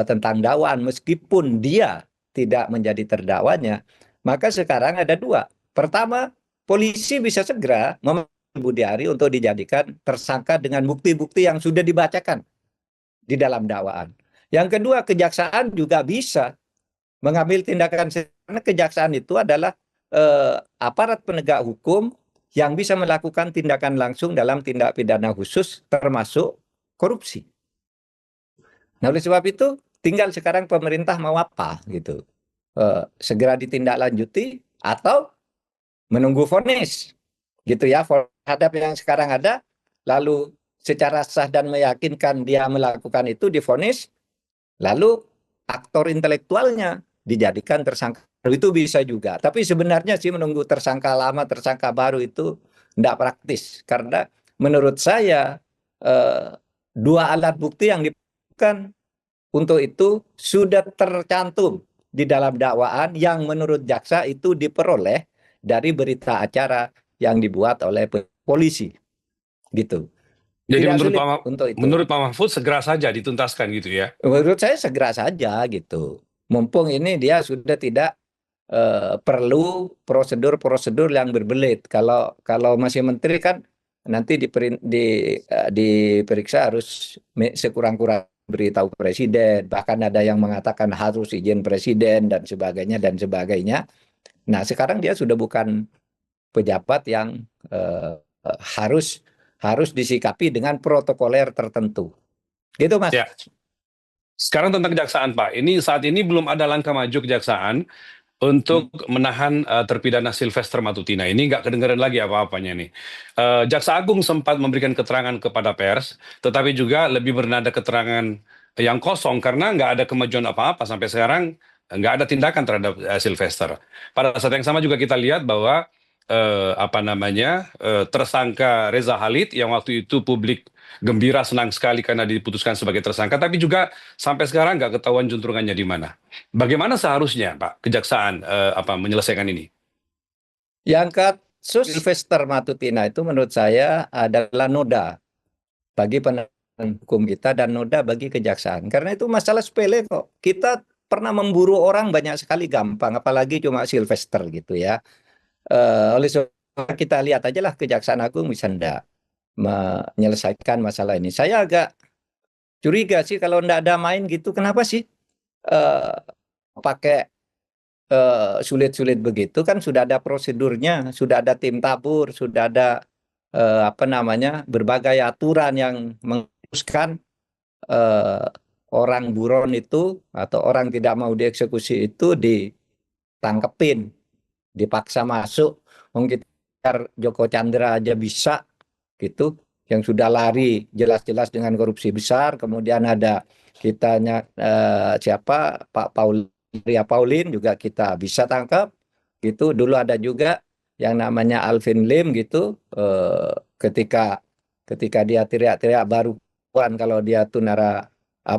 tentang dakwaan meskipun dia tidak menjadi terdakwanya, maka sekarang ada dua. Pertama, polisi bisa segera memanggil Budi Ari untuk dijadikan tersangka dengan bukti-bukti yang sudah dibacakan di dalam dakwaan. Yang kedua, kejaksaan juga bisa mengambil tindakan karena kejaksaan itu adalah aparat penegak hukum yang bisa melakukan tindakan langsung dalam tindak pidana khusus termasuk korupsi. Nah, oleh sebab itu tinggal sekarang pemerintah mau apa gitu. Segera ditindaklanjuti atau menunggu vonis gitu ya. Terhadap yang sekarang ada lalu secara sah dan meyakinkan dia melakukan itu divonis, lalu aktor intelektualnya dijadikan tersangka. Itu bisa juga. Tapi sebenarnya sih menunggu tersangka lama, tersangka baru itu tidak praktis. Karena menurut saya eh, dua alat bukti yang diperlukan untuk itu sudah tercantum di dalam dakwaan yang menurut jaksa itu diperoleh dari berita acara yang dibuat oleh polisi. Gitu. Jadi Tidak sulit untuk itu. menurut Pak Mahfud segera saja dituntaskan gitu ya. Menurut saya segera saja gitu. Mumpung ini dia sudah tidak perlu prosedur-prosedur yang berbelit. Kalau kalau masih menteri kan nanti diperiksa harus sekurang-kurang beritahu presiden. Bahkan ada yang mengatakan harus izin presiden dan sebagainya dan sebagainya. Nah, sekarang dia sudah bukan pejabat yang harus harus disikapi dengan protokoler tertentu. Gitu, Mas. Ya. Sekarang tentang kejaksaan Pak. Ini saat ini belum ada langkah maju kejaksaan untuk menahan terpidana Sylvester Matutina. Ini nggak kedengaran lagi apa-apanya nih. Jaksa Agung sempat memberikan keterangan kepada pers, tetapi juga lebih bernada keterangan yang kosong karena nggak ada kemajuan apa-apa sampai sekarang, nggak ada tindakan terhadap Sylvester. Pada saat yang sama juga kita lihat bahwa apa namanya tersangka Reza Khalid yang waktu itu publik gembira senang sekali karena diputuskan sebagai tersangka, tapi juga sampai sekarang nggak ketahuan juntrungannya di mana. Bagaimana seharusnya Pak Kejaksaan apa menyelesaikan ini? Yang kasus Sylvester Matutina itu menurut saya adalah noda bagi penegakan hukum kita dan noda bagi kejaksaan. Karena itu masalah sepele kok. Kita pernah memburu orang banyak sekali gampang, apalagi cuma Sylvester gitu ya. Oleh sebab kita lihat aja lah Kejaksaan Agung bisa enggak menyelesaikan masalah ini. Saya agak curiga sih kalau enggak ada main gitu. Kenapa sih eh, pakai sulit-sulit begitu kan sudah ada prosedurnya, sudah ada tim tabur, sudah ada apa namanya berbagai aturan yang mengharuskan eh, orang buron itu atau orang tidak mau dieksekusi itu ditangkepin, dipaksa masuk. Mungkin Joko Chandra aja bisa gitu, yang sudah lari jelas-jelas dengan korupsi besar. Kemudian ada kitanya siapa Pak Paul Ria Paulin juga kita bisa tangkap gitu. Dulu ada juga yang namanya Alvin Lim gitu ketika ketika dia teriak-teriak baru kalau dia tunara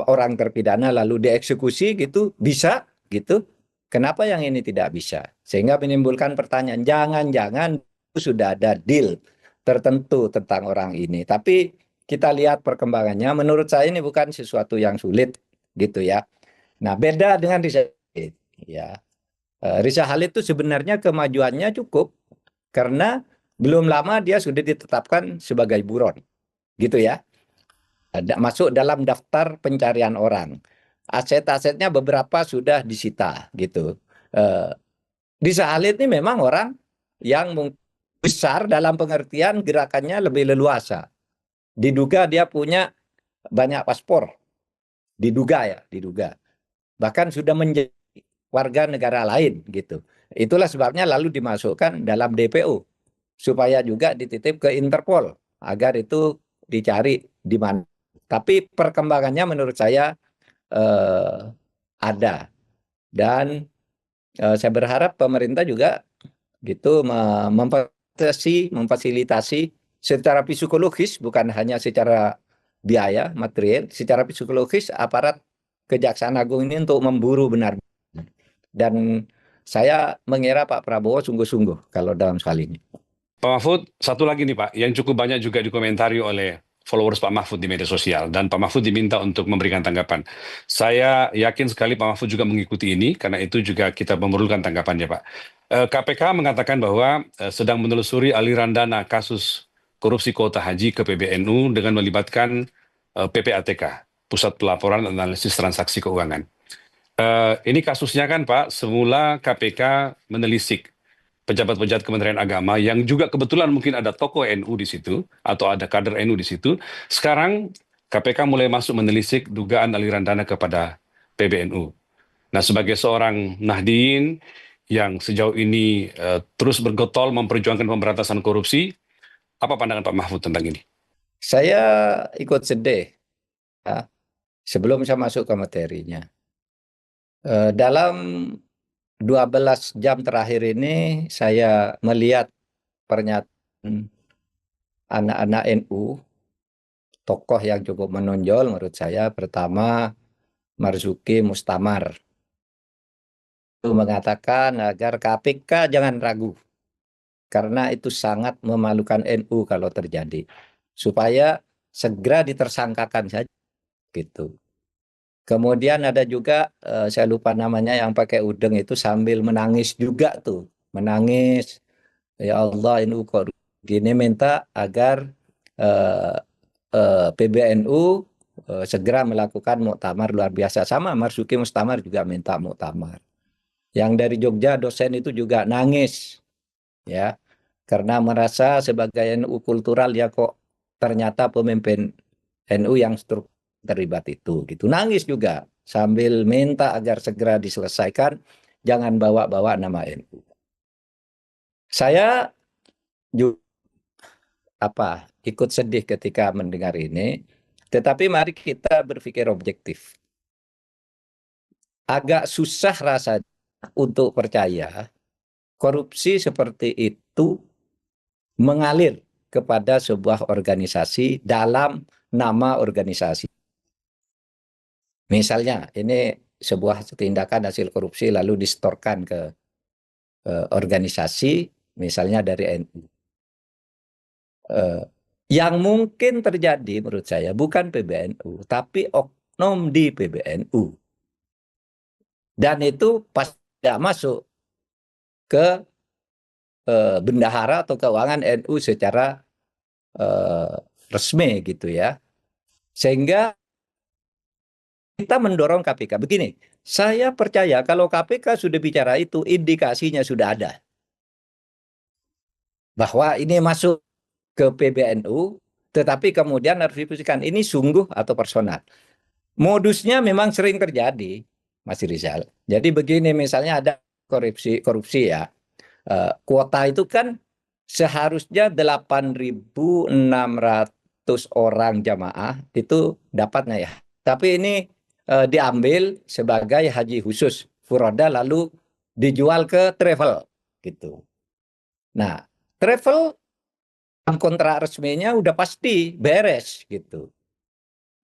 orang terpidana lalu dieksekusi gitu bisa gitu. Kenapa yang ini tidak bisa? Sehingga menimbulkan pertanyaan, jangan-jangan sudah ada deal tertentu tentang orang ini. Tapi kita lihat perkembangannya, menurut saya ini bukan sesuatu yang sulit gitu ya. Nah, beda dengan riset ya. Riza Khalid itu sebenarnya kemajuannya cukup karena belum lama dia sudah ditetapkan sebagai buron, gitu ya. Masuk dalam daftar pencarian orang. Aset-asetnya beberapa sudah disita, gitu. Eh, Riza Khalid ini memang orang yang besar dalam pengertian gerakannya lebih leluasa. Diduga dia punya banyak paspor, diduga ya, diduga. Bahkan sudah menjadi warga negara lain gitu. Itulah sebabnya lalu dimasukkan dalam DPO supaya juga dititip ke Interpol agar itu dicari di mana. Tapi perkembangannya menurut saya eh, ada dan saya berharap pemerintah juga gitu memfasilitasi secara psikologis bukan hanya secara biaya material, secara psikologis aparat Kejaksaan Agung ini untuk memburu benar. Dan saya mengira Pak Prabowo sungguh-sungguh kalau dalam hal ini. Pak Mahfud, satu lagi nih Pak, yang cukup banyak juga dikomentari oleh followers Pak Mahfud di media sosial, dan Pak Mahfud diminta untuk memberikan tanggapan. Saya yakin sekali Pak Mahfud juga mengikuti ini, karena itu juga kita memerlukan tanggapannya Pak. KPK mengatakan bahwa sedang menelusuri aliran dana kasus korupsi kuota haji ke PBNU dengan melibatkan PPATK, Pusat Pelaporan Analisis Transaksi Keuangan. Ini kasusnya kan Pak, semula KPK menelisik pejabat-pejabat Kementerian Agama yang juga kebetulan mungkin ada tokoh NU di situ atau ada kader NU di situ. Sekarang KPK mulai masuk menelisik dugaan aliran dana kepada PBNU. Nah, sebagai seorang Nahdien yang sejauh ini terus bergotol memperjuangkan pemberantasan korupsi, apa pandangan Pak Mahfud tentang ini? Saya ikut sedih ya, sebelum saya masuk ke materinya. Dalam 12 jam terakhir ini saya melihat pernyataan anak-anak NU, tokoh yang cukup menonjol menurut saya. Pertama, Marzuki Mustamar itu mengatakan agar KPK jangan ragu karena itu sangat memalukan NU kalau terjadi, supaya segera ditersangkakan saja gitu. Kemudian ada juga saya lupa namanya yang pakai udeng itu sambil menangis juga tuh, menangis, ya Allah NU kok gini, minta agar PBNU segera melakukan muktamar luar biasa. Sama Marzuki Mustamar juga minta muktamar. Yang dari Jogja dosen itu juga nangis ya karena merasa sebagai NU kultural ya kok ternyata pemimpin NU yang terlibat itu gitu. Nangis juga sambil minta agar segera diselesaikan, jangan bawa-bawa nama NU. Saya juga ikut sedih ketika mendengar ini, tetapi mari kita berpikir objektif. Agak susah rasanya untuk percaya korupsi seperti itu mengalir kepada sebuah organisasi dalam nama organisasi. Misalnya ini sebuah tindakan hasil korupsi lalu disetorkan ke organisasi misalnya dari NU. Yang mungkin terjadi menurut saya bukan PBNU tapi oknum di PBNU. Dan itu pasti tidak masuk ke bendahara atau keuangan NU secara resmi gitu ya. Sehingga kita mendorong KPK. Begini, saya percaya kalau KPK sudah bicara itu, indikasinya sudah ada. Bahwa ini masuk ke PBNU, tetapi kemudian harus diputuskan ini sungguh atau personal. Modusnya memang sering terjadi, Mas Rizal. Jadi begini, misalnya ada korupsi ya. Kuota itu kan seharusnya 8.600 orang jamaah itu dapatnya ya. Tapi ini diambil sebagai haji khusus furoda lalu dijual ke travel gitu. Nah, travel kontrak resminya udah pasti beres gitu.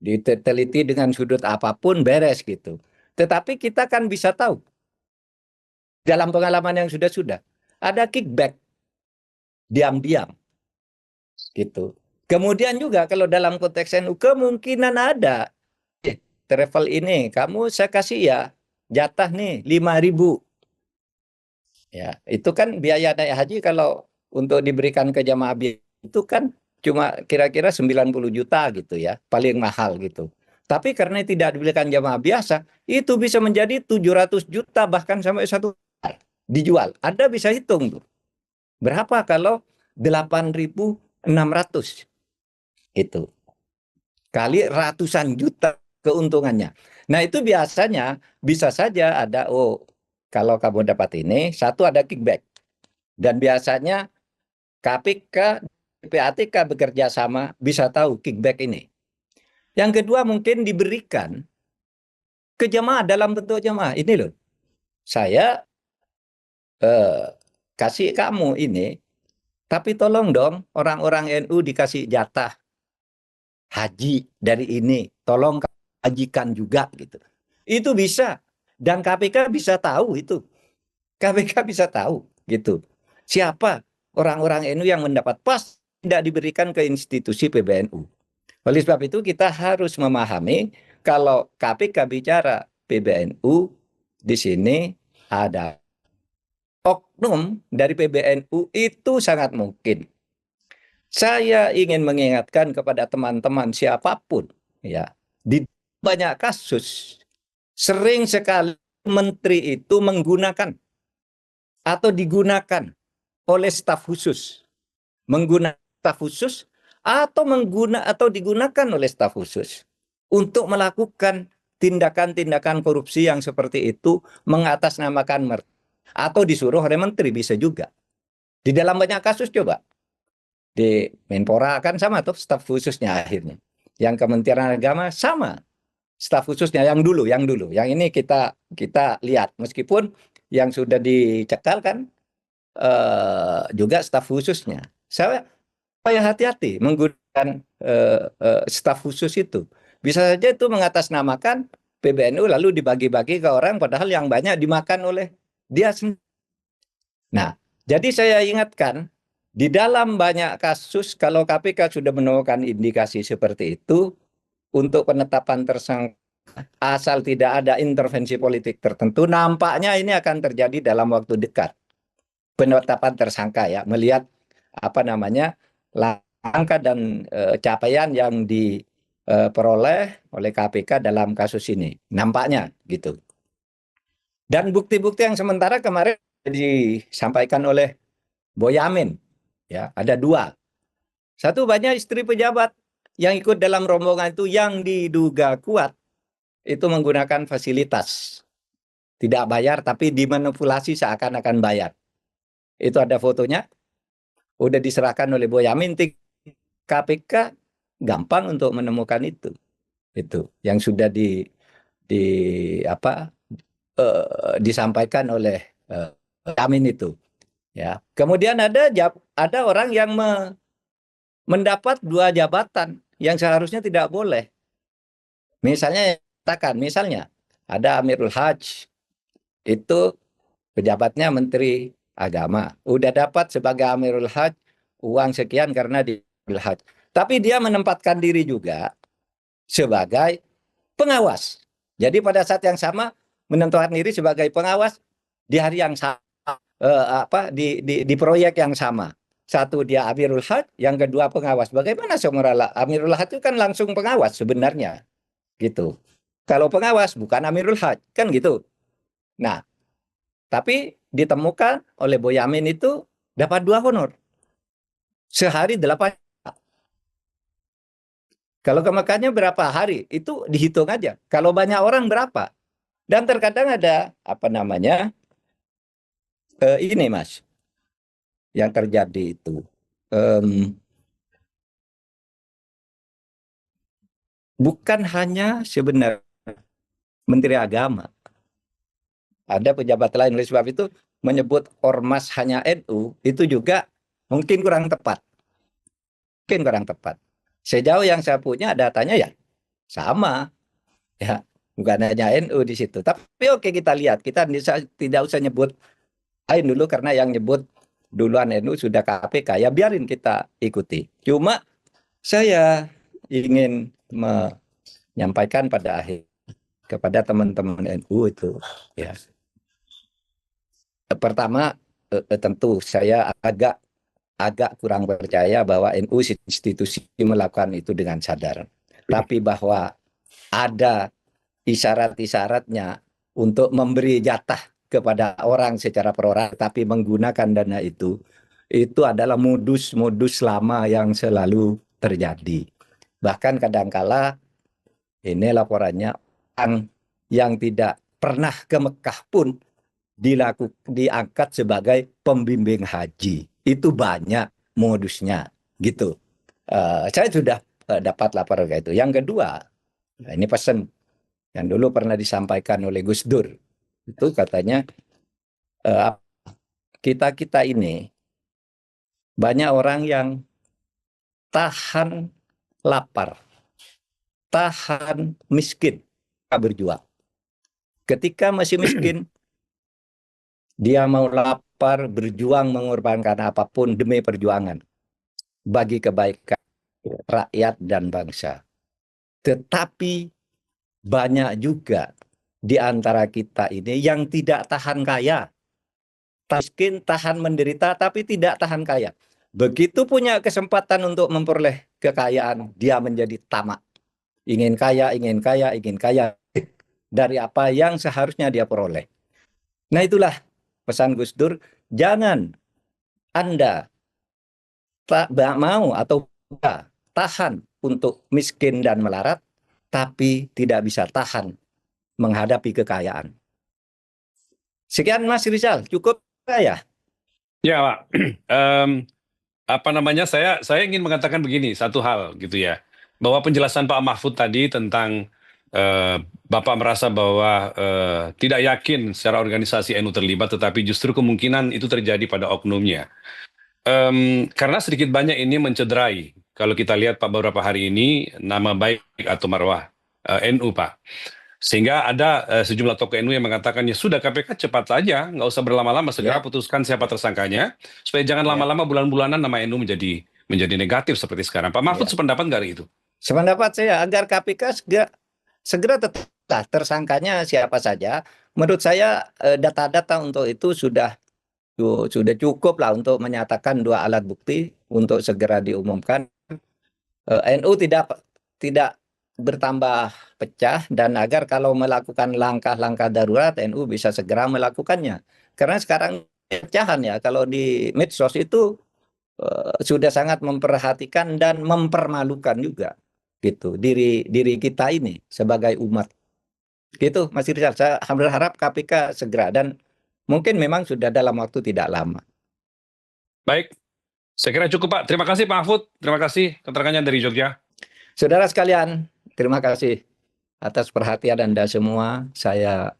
Diteliti dengan sudut apapun beres gitu. Tetapi kita kan bisa tahu dalam pengalaman yang sudah ada kickback diam-diam gitu. Kemudian juga kalau dalam konteks NU kemungkinan ada travel ini kamu saya kasih ya jatah nih 5.000 Ya, itu kan biaya naik haji kalau untuk diberikan ke jamaah biasa itu kan cuma kira-kira 90 juta gitu ya, paling mahal gitu. Tapi karena tidak diberikan jamaah biasa, itu bisa menjadi 700 juta bahkan sampai 1 dijual. Anda bisa hitung tuh. Berapa kalau 8.600 itu kali ratusan juta keuntungannya. Nah, itu biasanya bisa saja ada, oh, kalau kamu dapat ini, satu ada kickback. Dan biasanya KPK, PPATK bekerja sama bisa tahu kickback ini. Yang kedua mungkin diberikan ke jemaah dalam bentuk jemaah. Ini loh, saya eh, kasih kamu ini, tapi tolong dong orang-orang NU dikasih jatah haji dari ini, tolong hajikan juga gitu. Itu bisa, dan KPK bisa tahu itu. KPK bisa tahu gitu. Siapa orang-orang NU yang mendapat pas tidak diberikan ke institusi PBNU. Oleh sebab itu kita harus memahami kalau KPK bicara PBNU, di sini ada oknum dari PBNU itu sangat mungkin. Saya ingin mengingatkan kepada teman-teman siapapun, ya, di banyak kasus sering sekali menteri itu menggunakan atau digunakan oleh staf khusus, menggunakan staf khusus atau digunakan oleh staf khusus untuk melakukan tindakan-tindakan korupsi yang seperti itu, mengatasnamakan atau disuruh oleh menteri bisa juga. Di dalam banyak kasus coba di Menpora kan sama tuh staf khususnya akhirnya. Yang Kementerian Agama sama staf khususnya yang dulu, yang ini kita lihat meskipun yang sudah dicekal kan juga staf khususnya. Saya supaya hati-hati menggunakan staf khusus itu. Bisa saja itu mengatasnamakan PBNU lalu dibagi-bagi ke orang padahal yang banyak dimakan oleh dia sendiri. Nah, jadi saya ingatkan di dalam banyak kasus kalau KPK sudah menemukan indikasi seperti itu untuk penetapan tersangka asal tidak ada intervensi politik tertentu, nampaknya ini akan terjadi dalam waktu dekat. Penetapan tersangka ya, melihat apa namanya langkah dan capaian yang diperoleh oleh KPK dalam kasus ini, nampaknya gitu. Dan bukti-bukti yang sementara kemarin disampaikan oleh Boyamin, ya ada 2. Satu, banyak istri pejabat yang ikut dalam rombongan itu yang diduga kuat itu menggunakan fasilitas tidak bayar tapi dimanipulasi seakan-akan bayar. Itu ada fotonya, udah diserahkan oleh Boyamin. KPK gampang untuk menemukan itu yang sudah di apa disampaikan oleh Boyamin itu, ya. Kemudian ada orang yang mendapat 2 jabatan yang seharusnya tidak boleh. Misalnya katakan misalnya ada Amirul Hajj, itu pejabatnya Menteri Agama, udah dapat sebagai Amirul Hajj uang sekian karena di Amirul Hajj. Tapi dia menempatkan diri juga sebagai pengawas. Jadi pada saat yang sama menentukan diri sebagai pengawas di hari yang sama, di proyek yang sama. Satu dia Amirul Hajj, yang kedua pengawas. Bagaimana semoral Amirul Hajj itu kan langsung pengawas sebenarnya, gitu. Kalau pengawas bukan Amirul Hajj, kan gitu. Nah, tapi ditemukan oleh Boyamin itu dapat 2 honor. Sehari 8. Kalau kemakannya berapa hari, itu dihitung aja. Kalau banyak orang berapa. Dan terkadang ada, apa namanya, ini Mas, yang terjadi itu. Bukan hanya sebenarnya Menteri Agama. Ada pejabat lain, oleh sebab itu menyebut ormas hanya NU itu juga mungkin kurang tepat. Mungkin kurang tepat. Sejauh yang saya punya datanya ya sama, ya, bukan hanya NU di situ. Tapi oke, kita lihat, kita tidak usah nyebut lain dulu karena yang nyebut duluan NU sudah KPK, ya biarin kita ikuti. Cuma saya ingin menyampaikan pada akhir kepada teman-teman NU itu, ya, pertama tentu saya agak kurang percaya bahwa NU institusi melakukan itu dengan sadar. Tapi bahwa ada isyarat-isyaratnya untuk memberi jatah kepada orang secara perorangan, tapi menggunakan dana itu adalah modus-modus lama yang selalu terjadi. Bahkan kadangkala ini laporannya orang yang tidak pernah ke Mekah pun diangkat sebagai pembimbing haji. Itu banyak modusnya gitu. Saya sudah dapat laporan kayak itu. Yang kedua, ini pesan yang dulu pernah disampaikan oleh Gus Dur. Itu katanya kita ini banyak orang yang tahan lapar, tahan miskin, berjuang. Ketika masih miskin, dia mau lapar, berjuang, mengorbankan apapun demi perjuangan bagi kebaikan rakyat dan bangsa. Tetapi banyak juga di antara kita ini yang tidak tahan kaya. Miskin, tahan menderita, tapi tidak tahan kaya. Begitu punya kesempatan untuk memperoleh kekayaan, dia menjadi tamak. Ingin kaya, ingin kaya, ingin kaya dari apa yang seharusnya dia peroleh. Nah itulah pesan Gus Dur, jangan Anda tak mau atau tahan untuk miskin dan melarat, tapi tidak bisa tahan menghadapi kekayaan. Sekian Mas Rizal, cukup ya? Ya, Pak. Apa namanya? Saya ingin mengatakan begini, satu hal gitu ya, bahwa penjelasan Pak Mahfud tadi tentang Bapak merasa bahwa tidak yakin secara organisasi NU terlibat, tetapi justru kemungkinan itu terjadi pada oknumnya. Karena sedikit banyak ini mencederai. Kalau kita lihat Pak beberapa hari ini nama baik atau marwah NU, Pak. Sehingga ada sejumlah tokoh NU yang mengatakan ya sudah KPK cepat saja, nggak usah berlama-lama, segera putuskan siapa tersangkanya, supaya jangan lama-lama bulan-bulanan nama NU menjadi negatif seperti sekarang. Pak Mahfud sependapat nggak hari itu? Sependapat saya agar KPK segera tetaplah tersangkanya siapa saja. Menurut saya data-data untuk itu sudah cukup lah untuk menyatakan dua alat bukti untuk segera diumumkan. NU tidak bertambah pecah dan agar kalau melakukan langkah-langkah darurat NU bisa segera melakukannya. Karena sekarang pecahan ya kalau di medsos itu sudah sangat memperhatikan dan mempermalukan juga gitu diri kita ini sebagai umat. Gitu Mas Rizal, saya berharap KPK segera dan mungkin memang sudah dalam waktu tidak lama. Baik, saya kira cukup Pak. Terima kasih Pak Mahfud, terima kasih keterangannya dari Jogja. Saudara sekalian, terima kasih atas perhatian Anda semua. Saya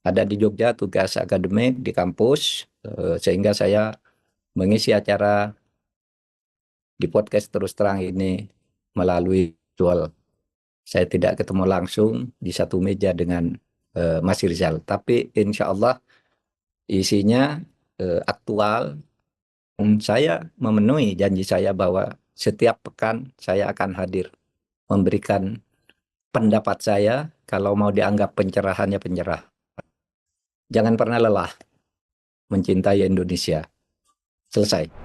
ada di Jogja tugas akademik di kampus, sehingga saya mengisi acara di podcast Terus Terang ini melalui virtual. Saya tidak ketemu langsung di satu meja dengan Mas Rizal, tapi insya Allah isinya aktual. Dan saya memenuhi janji saya bahwa setiap pekan saya akan hadir memberikan pendapat saya. Kalau mau dianggap pencerahan ya pencerah. Jangan pernah lelah mencintai Indonesia. Selesai.